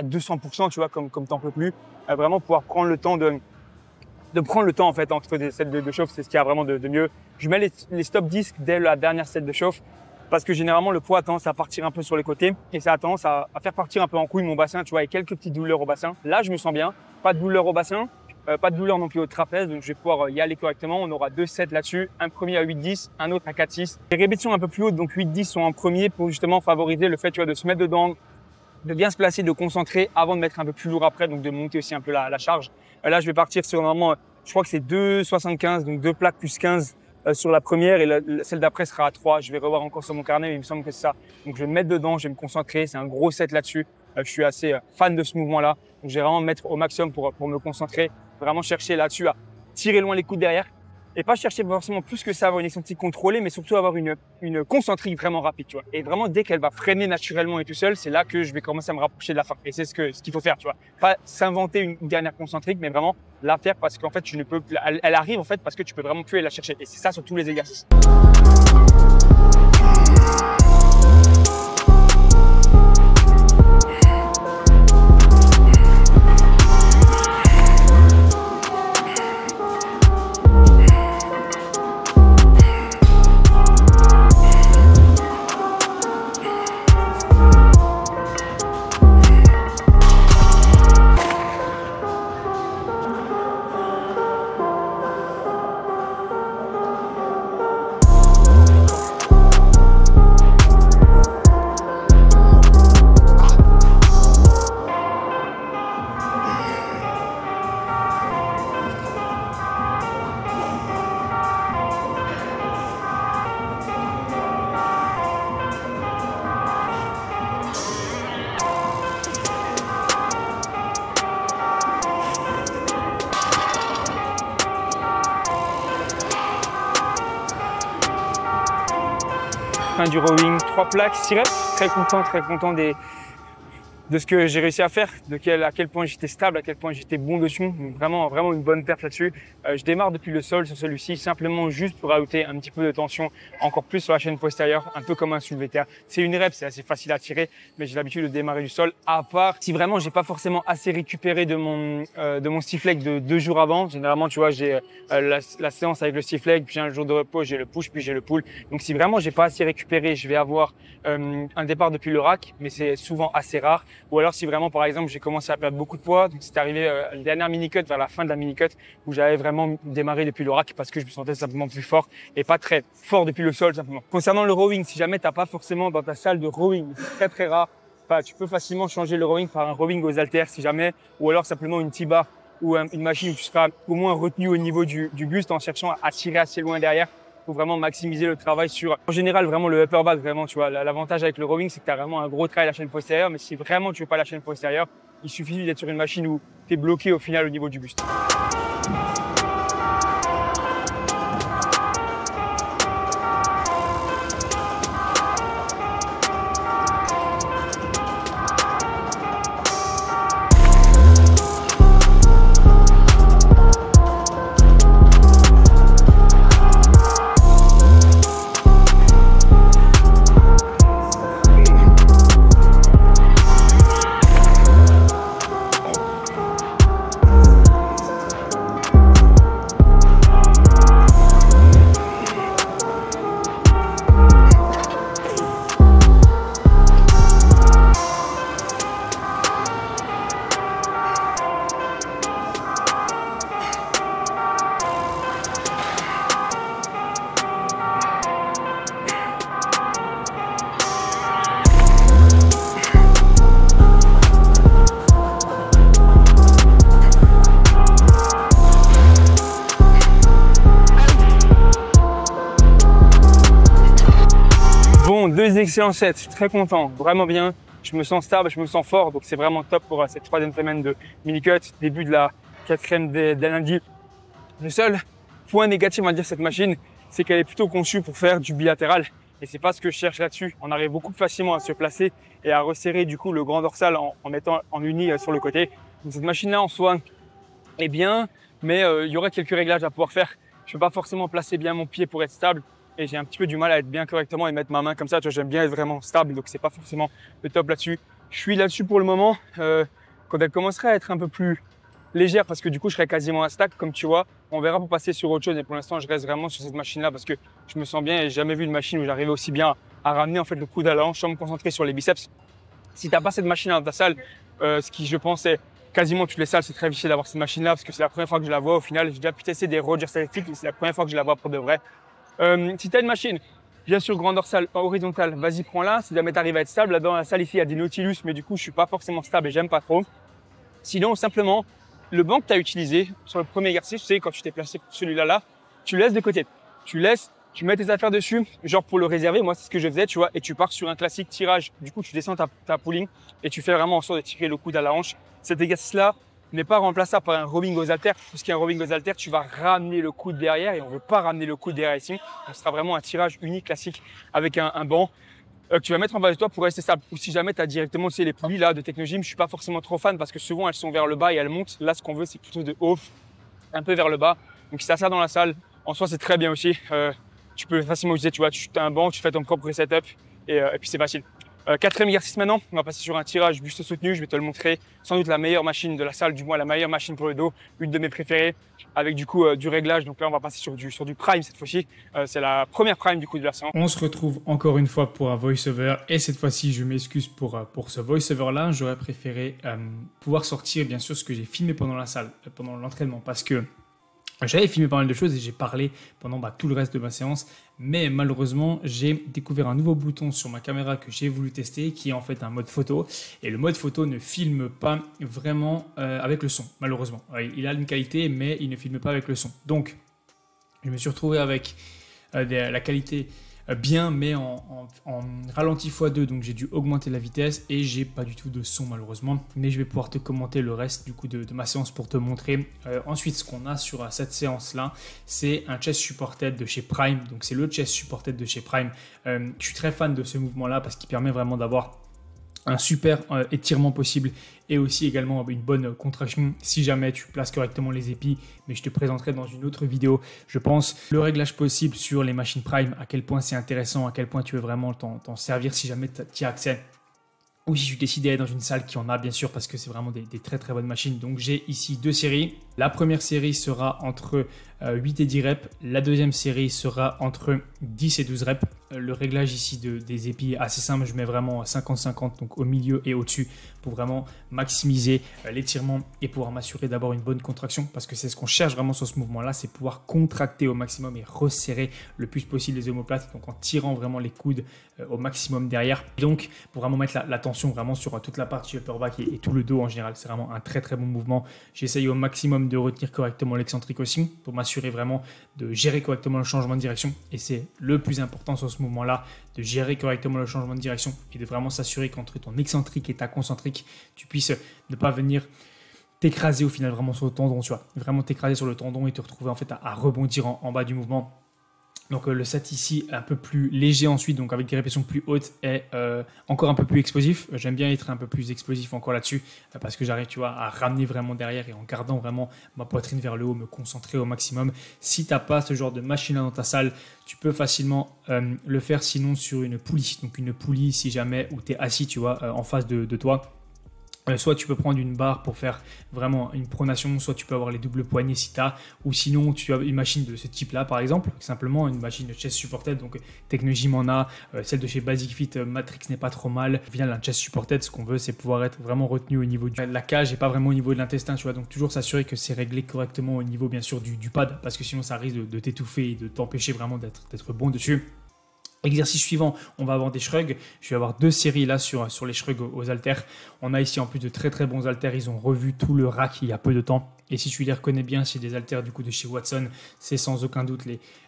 200%, tu vois, comme t'en peux plus. Vraiment pouvoir prendre le temps de de prendre le temps en fait entre des sets de chauffe, c'est ce qu'il y a vraiment de mieux. Je mets les stop disques dès la dernière set de chauffe parce que généralement le poids a tendance à partir un peu sur les côtés et ça a tendance à faire partir un peu en couille mon bassin, tu vois, et quelques petites douleurs au bassin. Là, je me sens bien, pas de douleur au bassin, pas de douleur non plus au trapèze, donc je vais pouvoir y aller correctement. On aura 2 sets là-dessus, un premier à 8-10, un autre à 4-6. Les répétitions un peu plus hautes, donc 8-10 sont en premier pour justement favoriser le fait, tu vois, de se mettre dedans, de bien se placer, de concentrer avant de mettre un peu plus lourd après, donc de monter aussi un peu la charge. Là, je vais partir sur normalement, je crois que c'est 2,75, donc 2 plaques plus 15 sur la première et celle d'après sera à 3. Je vais revoir encore sur mon carnet, mais il me semble que c'est ça. Donc, je vais me mettre dedans, je vais me concentrer. C'est un gros set là-dessus. Je suis assez fan de ce mouvement-là. Donc, je vais vraiment me mettre au maximum pour me concentrer, vraiment chercher là-dessus à tirer loin les coudes derrière. Et pas chercher forcément plus que ça, avoir une excentrique contrôlée, mais surtout avoir une concentrique vraiment rapide, tu vois. Et vraiment, dès qu'elle va freiner naturellement et tout seul, c'est là que je vais commencer à me rapprocher de la fin. Et c'est ce qu'il faut faire, tu vois. Pas s'inventer une dernière concentrique, mais vraiment la faire parce qu'en fait, tu ne peux, elle arrive en fait parce que tu peux vraiment plus aller la chercher. Et c'est ça sur tous les exercices. Fin du rowing, 3 plaques, 6 reps. Très content de ce que j'ai réussi à faire, à quel point j'étais stable, à quel point j'étais bon dessus. Donc vraiment une bonne perf là-dessus. Je démarre depuis le sol sur celui-ci, simplement juste pour ajouter un petit peu de tension, encore plus sur la chaîne postérieure, un peu comme un soulevé terre. C'est une rep, c'est assez facile à tirer, mais j'ai l'habitude de démarrer du sol, à part si vraiment j'ai pas forcément assez récupéré de mon stiff leg de 2 jours avant. Généralement, tu vois, j'ai la séance avec le stiff leg, puis un jour de repos, j'ai le push, puis j'ai le pull. Donc si vraiment j'ai pas assez récupéré, je vais avoir un départ depuis le rack, mais c'est souvent assez rare. Ou alors si vraiment, par exemple, j'ai commencé à perdre beaucoup de poids, donc c'est arrivé la dernière mini-cut, vers la fin de la mini-cut, où j'avais vraiment démarré depuis le rack parce que je me sentais simplement plus fort et pas très fort depuis le sol simplement. Concernant le rowing, si jamais t'as pas forcément dans ta salle de rowing, c'est très rare, tu peux facilement changer le rowing par un rowing aux haltères si jamais, ou alors simplement une T-bar ou une machine où tu seras au moins retenu au niveau du buste en cherchant à tirer assez loin derrière. Faut vraiment maximiser le travail sur, en général, vraiment le upper back, vraiment, tu vois. L'avantage avec le rowing, c'est que tu as vraiment un gros travail à la chaîne postérieure, mais si vraiment tu veux pas la chaîne postérieure, il suffit d'être sur une machine où tu es bloqué au final au niveau du buste. Bon, 2 excellents sets, très content, vraiment bien. Je me sens stable, je me sens fort, donc c'est vraiment top pour cette 3e semaine de mini-cut, début de la 4e des lundi. Le seul point négatif, on va dire, cette machine, c'est qu'elle est plutôt conçue pour faire du bilatéral. Et c'est pas ce que je cherche là-dessus. On arrive beaucoup plus facilement à se placer et à resserrer du coup le grand dorsal en mettant en uni sur le côté. Donc cette machine-là en soi est bien, mais il y aurait quelques réglages à pouvoir faire. Je ne peux pas forcément placer bien mon pied pour être stable. Et j'ai un petit peu du mal à être bien correctement et mettre ma main comme ça. Tu vois, j'aime bien être vraiment stable, donc c'est pas forcément le top là-dessus. Je suis là-dessus pour le moment. Quand elle commencerait à être un peu plus légère parce que du coup, je serai quasiment à stack, comme tu vois. On verra pour passer sur autre chose, mais pour l'instant, je reste vraiment sur cette machine-là parce que je me sens bien et j'ai jamais vu une machine où j'arrivais aussi bien à ramener en fait le coude à la hanche sans me concentrer sur les biceps. Si tu n'as pas cette machine dans ta salle, ce qui, je pense, est quasiment toutes les salles, c'est très difficile d'avoir cette machine-là parce que c'est la première fois que je la vois. Au final, j'ai déjà pu tester des Rogers électriques, mais c'est la première fois que je la vois pour de vrai. Si tu as une machine, bien sûr, grande dorsale, horizontale, vas-y, prends-la. Si jamais tu arrives à être stable, là dans la salle ici, il y a des Nautilus, mais du coup, je suis pas forcément stable et j'aime pas trop. Sinon, simplement, le banc que tu as utilisé sur le premier exercice, tu sais, quand tu t'es placé pour celui-là, tu laisses de côté. Tu mets tes affaires dessus, genre pour le réserver. Moi, c'est ce que je faisais, tu vois, et tu pars sur un classique tirage. Du coup, tu descends ta pulling et tu fais vraiment en sorte de tirer le coude à la hanche. Cet exercice-là n'est pas remplaçable par un rowing aux haltères. Parce qu'un rowing aux haltères, tu vas ramener le coude derrière et on ne veut pas ramener le coude derrière ici. Ce sera vraiment un tirage unique classique avec un banc que tu vas mettre en bas de toi pour rester stable. Ou si jamais tu as directement les poulies là de Technogym, je suis pas forcément trop fan parce que souvent elles sont vers le bas et elles montent. Là, ce qu'on veut, c'est plutôt de haut, un peu vers le bas. Donc si tu as ça dans la salle, en soi, c'est très bien aussi. Tu peux facilement utiliser, tu vois, tu as un banc, tu fais ton propre setup et puis c'est facile. Quatrième exercice maintenant, on va passer sur un tirage buste soutenu. Je vais te le montrer. Sans doute la meilleure machine de la salle, du moins la meilleure machine pour le dos, une de mes préférées, avec du coup du réglage. Donc là, on va passer sur du prime cette fois-ci. C'est la première prime du coup de la séance. On se retrouve encore une fois pour un voice-over et cette fois-ci, je m'excuse pour ce voice-over-là. J'aurais préféré pouvoir sortir bien sûr ce que j'ai filmé pendant la salle, pendant l'entraînement, parce que j'avais filmé pas mal de choses et j'ai parlé pendant tout le reste de ma séance, mais malheureusement, j'ai découvert un nouveau bouton sur ma caméra que j'ai voulu tester, qui est en fait un mode photo. Et le mode photo ne filme pas vraiment avec le son, malheureusement. Il a une qualité, mais il ne filme pas avec le son. Donc, je me suis retrouvé avec la qualité bien, mais en ralenti x2, donc j'ai dû augmenter la vitesse et j'ai pas du tout de son malheureusement, mais je vais pouvoir te commenter le reste du coup de ma séance pour te montrer. Ensuite, ce qu'on a sur cette séance là, c'est un chest supported de chez Prime, donc c'est le chest supported de chez Prime. Je suis très fan de ce mouvement là parce qu'il permet vraiment d'avoir un super étirement possible et aussi également une bonne contraction si jamais tu places correctement les épis, mais je te présenterai dans une autre vidéo, je pense, le réglage possible sur les machines Prime, à quel point c'est intéressant, à quel point tu veux vraiment t'en servir si jamais tu as accès. Ou si tu décides d'aller dans une salle qui en a, bien sûr, parce que c'est vraiment des très très bonnes machines. Donc j'ai ici deux séries. La première série sera entre 8 et 10 reps. La deuxième série sera entre 10 et 12 reps. Le réglage ici des épis est assez simple. Je mets vraiment 50-50, donc au milieu et au-dessus, pour vraiment maximiser l'étirement et pouvoir m'assurer d'avoir une bonne contraction. Parce que c'est ce qu'on cherche vraiment sur ce mouvement-là, c'est pouvoir contracter au maximum et resserrer le plus possible les omoplates. Donc en tirant vraiment les coudes au maximum derrière. Et donc pour vraiment mettre la tension vraiment sur toute la partie upper back et tout le dos en général. C'est vraiment un très très bon mouvement. J'essaye au maximum de retenir correctement l'excentrique aussi pour m'assurer vraiment de gérer correctement le changement de direction. Et c'est le plus important sur ce mouvement-là, de gérer correctement le changement de direction et de vraiment s'assurer qu'entre ton excentrique et ta concentrique, tu puisses ne pas venir t'écraser au final vraiment sur le tendon, tu vois. Vraiment t'écraser sur le tendon et te retrouver en fait à rebondir en bas du mouvement. Donc le set ici un peu plus léger ensuite, donc avec des répétitions plus hautes et encore un peu plus explosif. J'aime bien être un peu plus explosif encore là-dessus parce que j'arrive, tu vois, à ramener vraiment derrière et en gardant vraiment ma poitrine vers le haut, me concentrer au maximum. Si tu n'as pas ce genre de machine dans ta salle, tu peux facilement le faire sinon sur une poulie. Donc une poulie si jamais où tu es assis, tu vois, en face de toi. Soit tu peux prendre une barre pour faire vraiment une pronation, soit tu peux avoir les doubles poignets si tu as, ou sinon tu as une machine de ce type là par exemple, simplement une machine de chest supported, donc Technogym en a, celle de chez Basic Fit Matrix n'est pas trop mal. Au final un chest supported, ce qu'on veut c'est pouvoir être vraiment retenu au niveau de la cage et pas vraiment au niveau de l'intestin, tu vois, donc toujours s'assurer que c'est réglé correctement au niveau bien sûr du pad, parce que sinon ça risque de t'étouffer et de t'empêcher vraiment d'être bon dessus. Exercice suivant, on va avoir des shrugs. Je vais avoir deux séries là sur les shrugs aux haltères. On a ici en plus de très très bons haltères. Ils ont revu tout le rack il y a peu de temps. Et si tu les reconnais bien, c'est des haltères du coup de chez Watson. C'est sans aucun doute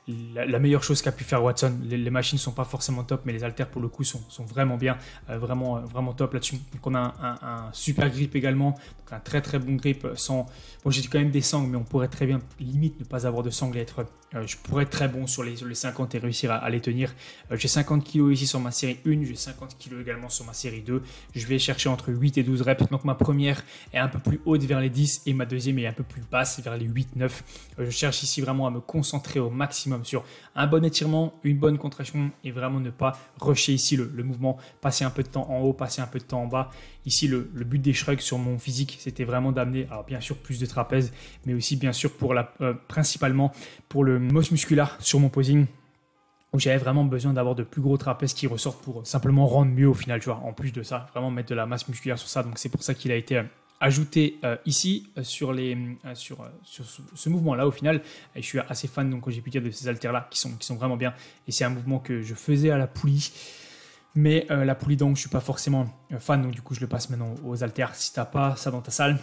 la meilleure chose qu'a pu faire Watson. Les machines ne sont pas forcément top, mais les haltères pour le coup sont vraiment bien, vraiment top là-dessus. Donc on a un super grip également, donc un très très bon grip sans. Bon, j'ai quand même des sangles, mais on pourrait très bien limite ne pas avoir de sangles et être. Je pourrais être très bon sur les 50 et réussir à les tenir. J'ai 50 kg ici sur ma série 1, j'ai 50 kg également sur ma série 2. Je vais chercher entre 8 et 12 reps. Donc ma première est un peu plus haute vers les 10 et ma deuxième est un peu plus basse, vers les 8-9. Je cherche ici vraiment à me concentrer au maximum sur un bon étirement, une bonne contraction et vraiment ne pas rusher ici le mouvement, passer un peu de temps en haut, passer un peu de temps en bas. Ici, le but des shrugs sur mon physique, c'était vraiment d'amener, alors bien sûr, plus de trapèze, mais aussi bien sûr principalement pour le masse musculaire sur mon posing, où j'avais vraiment besoin d'avoir de plus gros trapèzes qui ressortent pour simplement rendre mieux au final, tu vois. En plus de ça, vraiment mettre de la masse musculaire sur ça. Donc c'est pour ça qu'il a été ajouté ici sur ce mouvement-là au final. Et je suis assez fan, donc, comme j'ai pu dire, de ces haltères-là qui sont vraiment bien. Et c'est un mouvement que je faisais à la poulie. Mais la poulie, donc, je ne suis pas forcément fan. Donc du coup, je le passe maintenant aux haltères. Si tu n'as pas ça dans ta salle,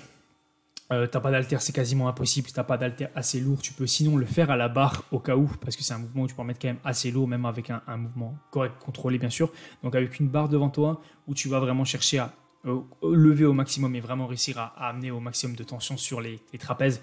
t'as pas d'haltère, c'est quasiment impossible. Si t'as pas d'haltère assez lourd, tu peux sinon le faire à la barre au cas où, parce que c'est un mouvement où tu peux en mettre quand même assez lourd, même avec un mouvement correct, contrôlé bien sûr. Donc avec une barre devant toi, où tu vas vraiment chercher à lever au maximum et vraiment réussir à amener au maximum de tension sur les trapèzes.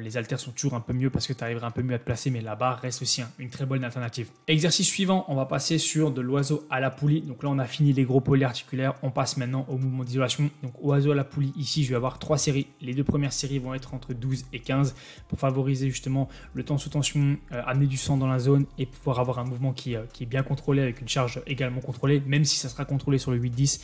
Les haltères sont toujours un peu mieux parce que tu arriveras un peu mieux à te placer, mais la barre reste aussi une très bonne alternative. Exercice suivant, on va passer sur de l'oiseau à la poulie. Donc là, on a fini les gros polyarticulaires. On passe maintenant au mouvement d'isolation. Donc oiseau à la poulie, ici, je vais avoir 3 séries. Les 2 premières séries vont être entre 12 et 15 pour favoriser justement le temps sous tension, amener du sang dans la zone et pouvoir avoir un mouvement qui est bien contrôlé avec une charge également contrôlée, même si ça sera contrôlé sur le 8-10.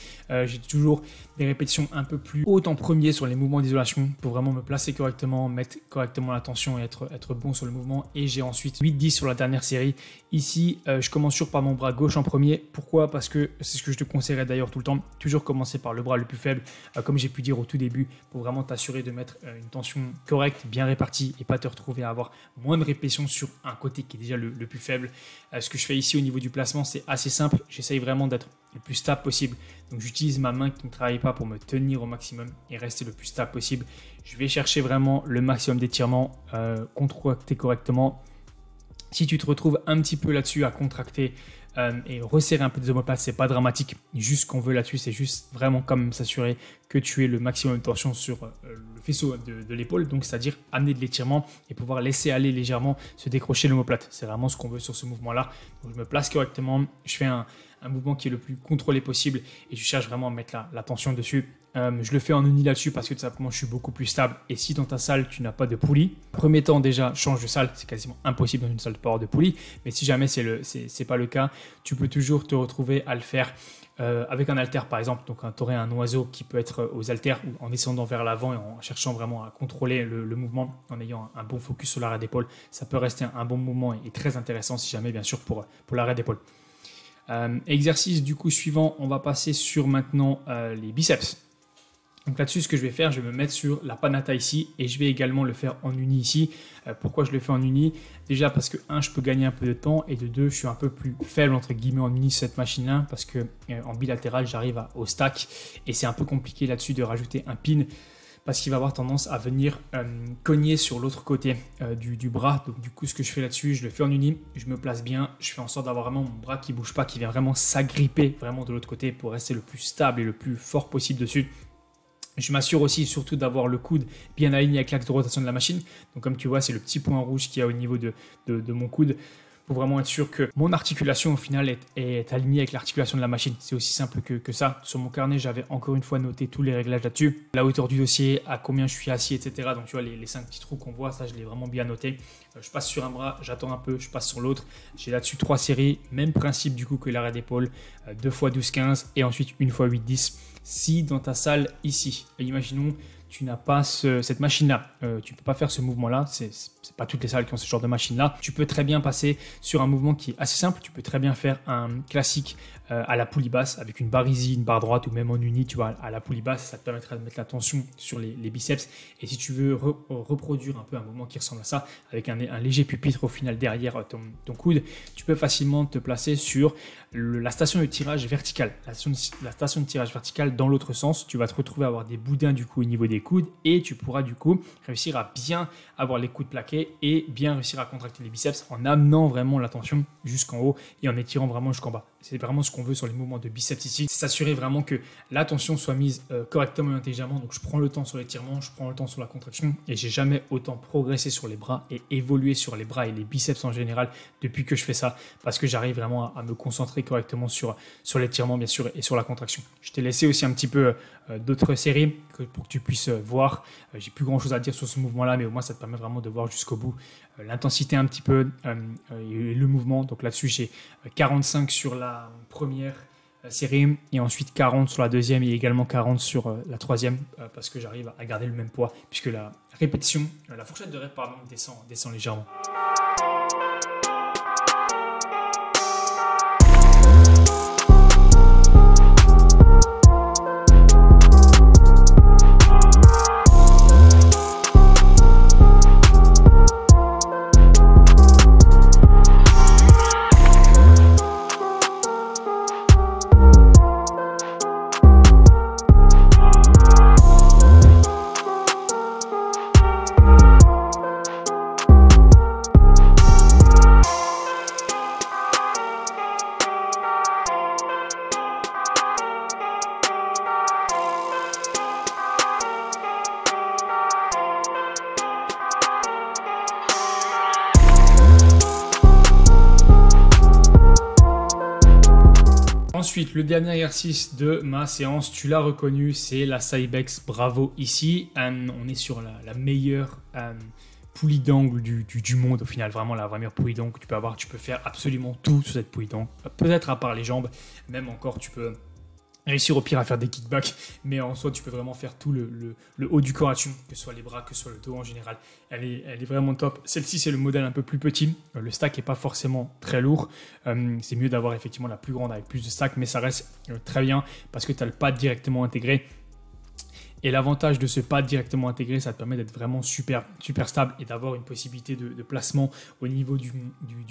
J'ai toujours des répétitions un peu plus hautes en premier sur les mouvements d'isolation pour vraiment me placer correctement, mettre correctement la tension et être bon sur le mouvement. Et j'ai ensuite 8-10 sur la dernière série. Ici, je commence toujours par mon bras gauche en premier. Pourquoi? Parce que c'est ce que je te conseillerais d'ailleurs tout le temps. Toujours commencer par le bras le plus faible, comme j'ai pu dire au tout début, pour vraiment t'assurer de mettre une tension correcte, bien répartie et pas te retrouver à avoir moins de répétitions sur un côté qui est déjà le plus faible. Ce que je fais ici au niveau du placement, c'est assez simple. J'essaye vraiment d'être le plus stable possible. Donc j'utilise ma main qui ne travaille pas pour me tenir au maximum et rester le plus stable possible. Je vais chercher vraiment le maximum d'étirement, contracter correctement. Si tu te retrouves un petit peu là-dessus à contracter et resserrer un peu des omoplates, c'est pas dramatique. Juste ce qu'on veut là-dessus, c'est juste vraiment comme s'assurer que tu aies le maximum de tension sur le faisceau de l'épaule, donc c'est-à-dire amener de l'étirement et pouvoir laisser aller légèrement se décrocher l'omoplate. C'est vraiment ce qu'on veut sur ce mouvement-là. Donc je me place correctement, je fais un mouvement qui est le plus contrôlé possible et je cherche vraiment à mettre la tension dessus. Je le fais en uni là-dessus parce que tout simplement je suis beaucoup plus stable. Et si dans ta salle tu n'as pas de poulie, premier temps déjà change de salle, c'est quasiment impossible dans une salle de sport de poulie. Mais si jamais c'est pas le cas, tu peux toujours te retrouver à le faire avec un haltère par exemple. Donc tu aurais un oiseau qui peut être aux haltères ou en descendant vers l'avant et en cherchant vraiment à contrôler le mouvement en ayant un bon focus sur l'arrêt d'épaule. Ça peut rester un bon mouvement et très intéressant si jamais bien sûr pour l'arrêt d'épaule. Exercice du coup suivant, on va passer sur maintenant les biceps. Donc là-dessus, ce que je vais faire, je vais me mettre sur la panata ici et je vais également le faire en uni ici. Pourquoi je le fais en uni? Déjà parce que 1, je peux gagner un peu de temps et de 2, je suis un peu plus faible entre guillemets en uni sur cette machine-là parce que en bilatéral, j'arrive au stack et c'est un peu compliqué là-dessus de rajouter un pin parce qu'il va avoir tendance à venir cogner sur l'autre côté du bras. Donc du coup, ce que je fais là-dessus, je le fais en uni, je me place bien, je fais en sorte d'avoir vraiment mon bras qui ne bouge pas, qui vient vraiment s'agripper vraiment de l'autre côté pour rester le plus stable et le plus fort possible dessus. Je m'assure aussi surtout d'avoir le coude bien aligné avec l'axe de rotation de la machine. Donc comme tu vois, c'est le petit point rouge qu'il y a au niveau de mon coude pour vraiment être sûr que mon articulation au final est alignée avec l'articulation de la machine. C'est aussi simple que ça. Sur mon carnet, j'avais encore une fois noté tous les réglages là-dessus. La hauteur du dossier, à combien je suis assis, etc. Donc tu vois, les 5 petits trous qu'on voit, ça je l'ai vraiment bien noté. Je passe sur un bras, j'attends un peu, je passe sur l'autre. J'ai là-dessus 3 séries, même principe du coup que l'arrêt d'épaule, 2 x 12-15 et ensuite 1 x 8-10. Si dans ta salle ici, imaginons tu n'as pas cette machine-là, tu ne peux pas faire ce mouvement-là, c'est pas toutes les salles qui ont ce genre de machine-là, tu peux très bien passer sur un mouvement qui est assez simple, tu peux très bien faire un classique à la poulie basse avec une barre easy, une barre droite ou même en uni, tu vois, à la poulie basse, ça te permettra de mettre la tension sur les biceps. Et si tu veux reproduire un peu un mouvement qui ressemble à ça, avec un léger pupitre au final derrière ton coude, tu peux facilement te placer sur la station de tirage verticale. La station de tirage verticale dans l'autre sens, tu vas te retrouver à avoir des boudins du coup au niveau des coudes et tu pourras du coup réussir à bien avoir les coudes plaqués et bien réussir à contracter les biceps en amenant vraiment la tension jusqu'en haut et en étirant vraiment jusqu'en bas. c'est vraiment ce qu'on veut sur les mouvements de biceps ici. C'est s'assurer vraiment que l'attention soit mise correctement et intelligemment. Donc je prends le temps sur l'étirement, je prends le temps sur la contraction et j'ai jamais autant progressé sur les bras et évolué sur les bras et les biceps en général depuis que je fais ça, parce que j'arrive vraiment à me concentrer correctement sur l'étirement bien sûr et sur la contraction. Je t'ai laissé aussi un petit peu d'autres séries pour que tu puisses voir. J'ai plus grand chose à dire sur ce mouvement là, mais au moins ça te permet vraiment de voir jusqu'au bout l'intensité un petit peu et le mouvement. Donc là-dessus j'ai 45 sur la première série et ensuite 40 sur la deuxième et également 40 sur la troisième parce que j'arrive à garder le même poids puisque la répétition, la fourchette de rep pardon, descend légèrement. Ensuite, le dernier exercice de ma séance, tu l'as reconnu, c'est la Cybex Bravo ici. On est sur la meilleure poulie d'angle du monde au final, vraiment la meilleure poulie d'angle que tu peux avoir. Tu peux faire absolument tout sur cette poulie d'angle, peut-être à part les jambes, même encore tu peux réussir au pire à faire des kickbacks, mais en soi tu peux vraiment faire tout le haut du corps là-dessus, que ce soit les bras, que ce soit le dos en général. Elle est vraiment top. Celle-ci c'est le modèle un peu plus petit, le stack n'est pas forcément très lourd, c'est mieux d'avoir effectivement la plus grande avec plus de stack, mais ça reste très bien parce que tu as le pad directement intégré. Et l'avantage de ce pad directement intégré, ça te permet d'être vraiment super stable et d'avoir une possibilité de placement au niveau du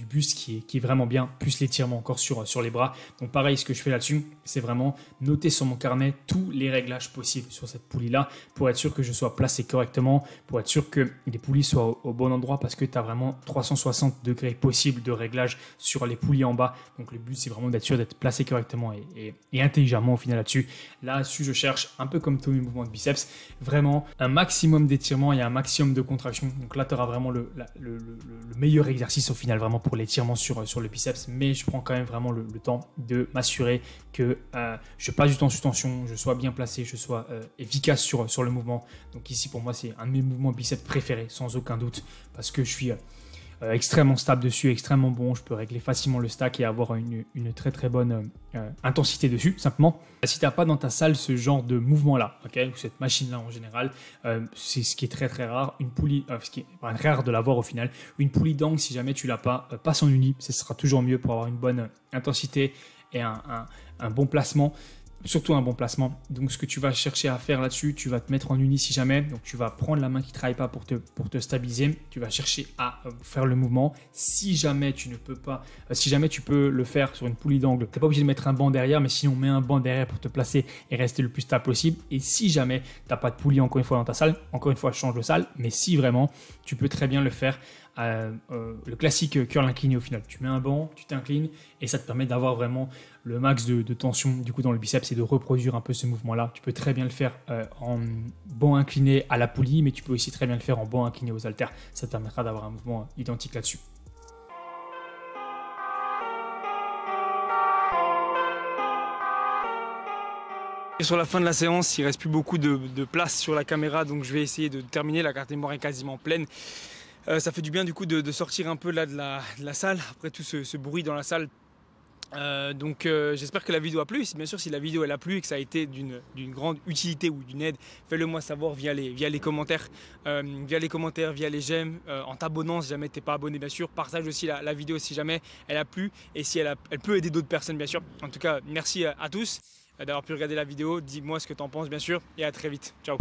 buste qui est vraiment bien, plus l'étirement encore sur les bras. Donc pareil, ce que je fais là-dessus, c'est vraiment noter sur mon carnet tous les réglages possibles sur cette poulie-là pour être sûr que je sois placé correctement, pour être sûr que les poulies soient au bon endroit parce que tu as vraiment 360 degrés possibles de réglage sur les poulies en bas. Donc le but, c'est vraiment d'être sûr d'être placé correctement et intelligemment au final là-dessus. Là-dessus, je cherche un peu comme tous mes mouvements de biceps, vraiment un maximum d'étirement et un maximum de contraction. Donc là, tu auras vraiment le meilleur exercice au final, vraiment pour l'étirement sur le biceps. Mais je prends quand même vraiment le temps de m'assurer que je passe du temps sous tension, je sois bien placé, je sois efficace sur le mouvement. Donc ici, pour moi, c'est un de mes mouvements biceps préférés, sans aucun doute, parce que je suis extrêmement stable dessus, extrêmement bon. Je peux régler facilement le stack et avoir une très bonne intensité dessus, simplement. Si tu n'as pas dans ta salle ce genre de mouvement-là, ou cette machine-là en général, c'est ce qui est très rare. Une poulie, ce qui est rare de l'avoir au final. Une poulie d'angle, si jamais tu l'as pas, passe en uni. Ce sera toujours mieux pour avoir une bonne intensité et un bon placement. Surtout un bon placement. Donc ce que tu vas chercher à faire là-dessus, tu vas te mettre en uni si jamais. Donc tu vas prendre la main qui ne travaille pas pour te stabiliser. Tu vas chercher à faire le mouvement. Si jamais tu ne peux pas, si jamais tu peux le faire sur une poulie d'angle, tu n'es pas obligé de mettre un banc derrière, mais sinon mets un banc derrière pour te placer et rester le plus stable possible. Et si jamais tu n'as pas de poulie encore une fois dans ta salle, encore une fois change de salle. Mais si vraiment, tu peux très bien le faire. Le classique curl incliné au final. Tu mets un banc, tu t'inclines et ça te permet d'avoir vraiment le max de tension du coup dans le biceps et de reproduire un peu ce mouvement là. Tu peux très bien le faire en banc incliné à la poulie, mais tu peux aussi très bien le faire en banc incliné aux haltères. Ça te permettra d'avoir un mouvement identique là-dessus. Et sur la fin de la séance, il ne reste plus beaucoup de place sur la caméra, donc je vais essayer de terminer. La carte mémoire est quasiment pleine. Ça fait du bien du coup de sortir un peu là de la salle, après tout ce bruit dans la salle. Donc j'espère que la vidéo a plu. Bien sûr, si la vidéo elle a plu et que ça a été d'une grande utilité ou d'une aide, fais-le moi savoir via les commentaires, via les j'aime, en t'abonnant si jamais tu n'es pas abonné bien sûr. Partage aussi la vidéo si jamais elle a plu et si elle peut aider d'autres personnes bien sûr. En tout cas, merci à tous d'avoir pu regarder la vidéo. Dis-moi ce que tu en penses bien sûr et à très vite. Ciao.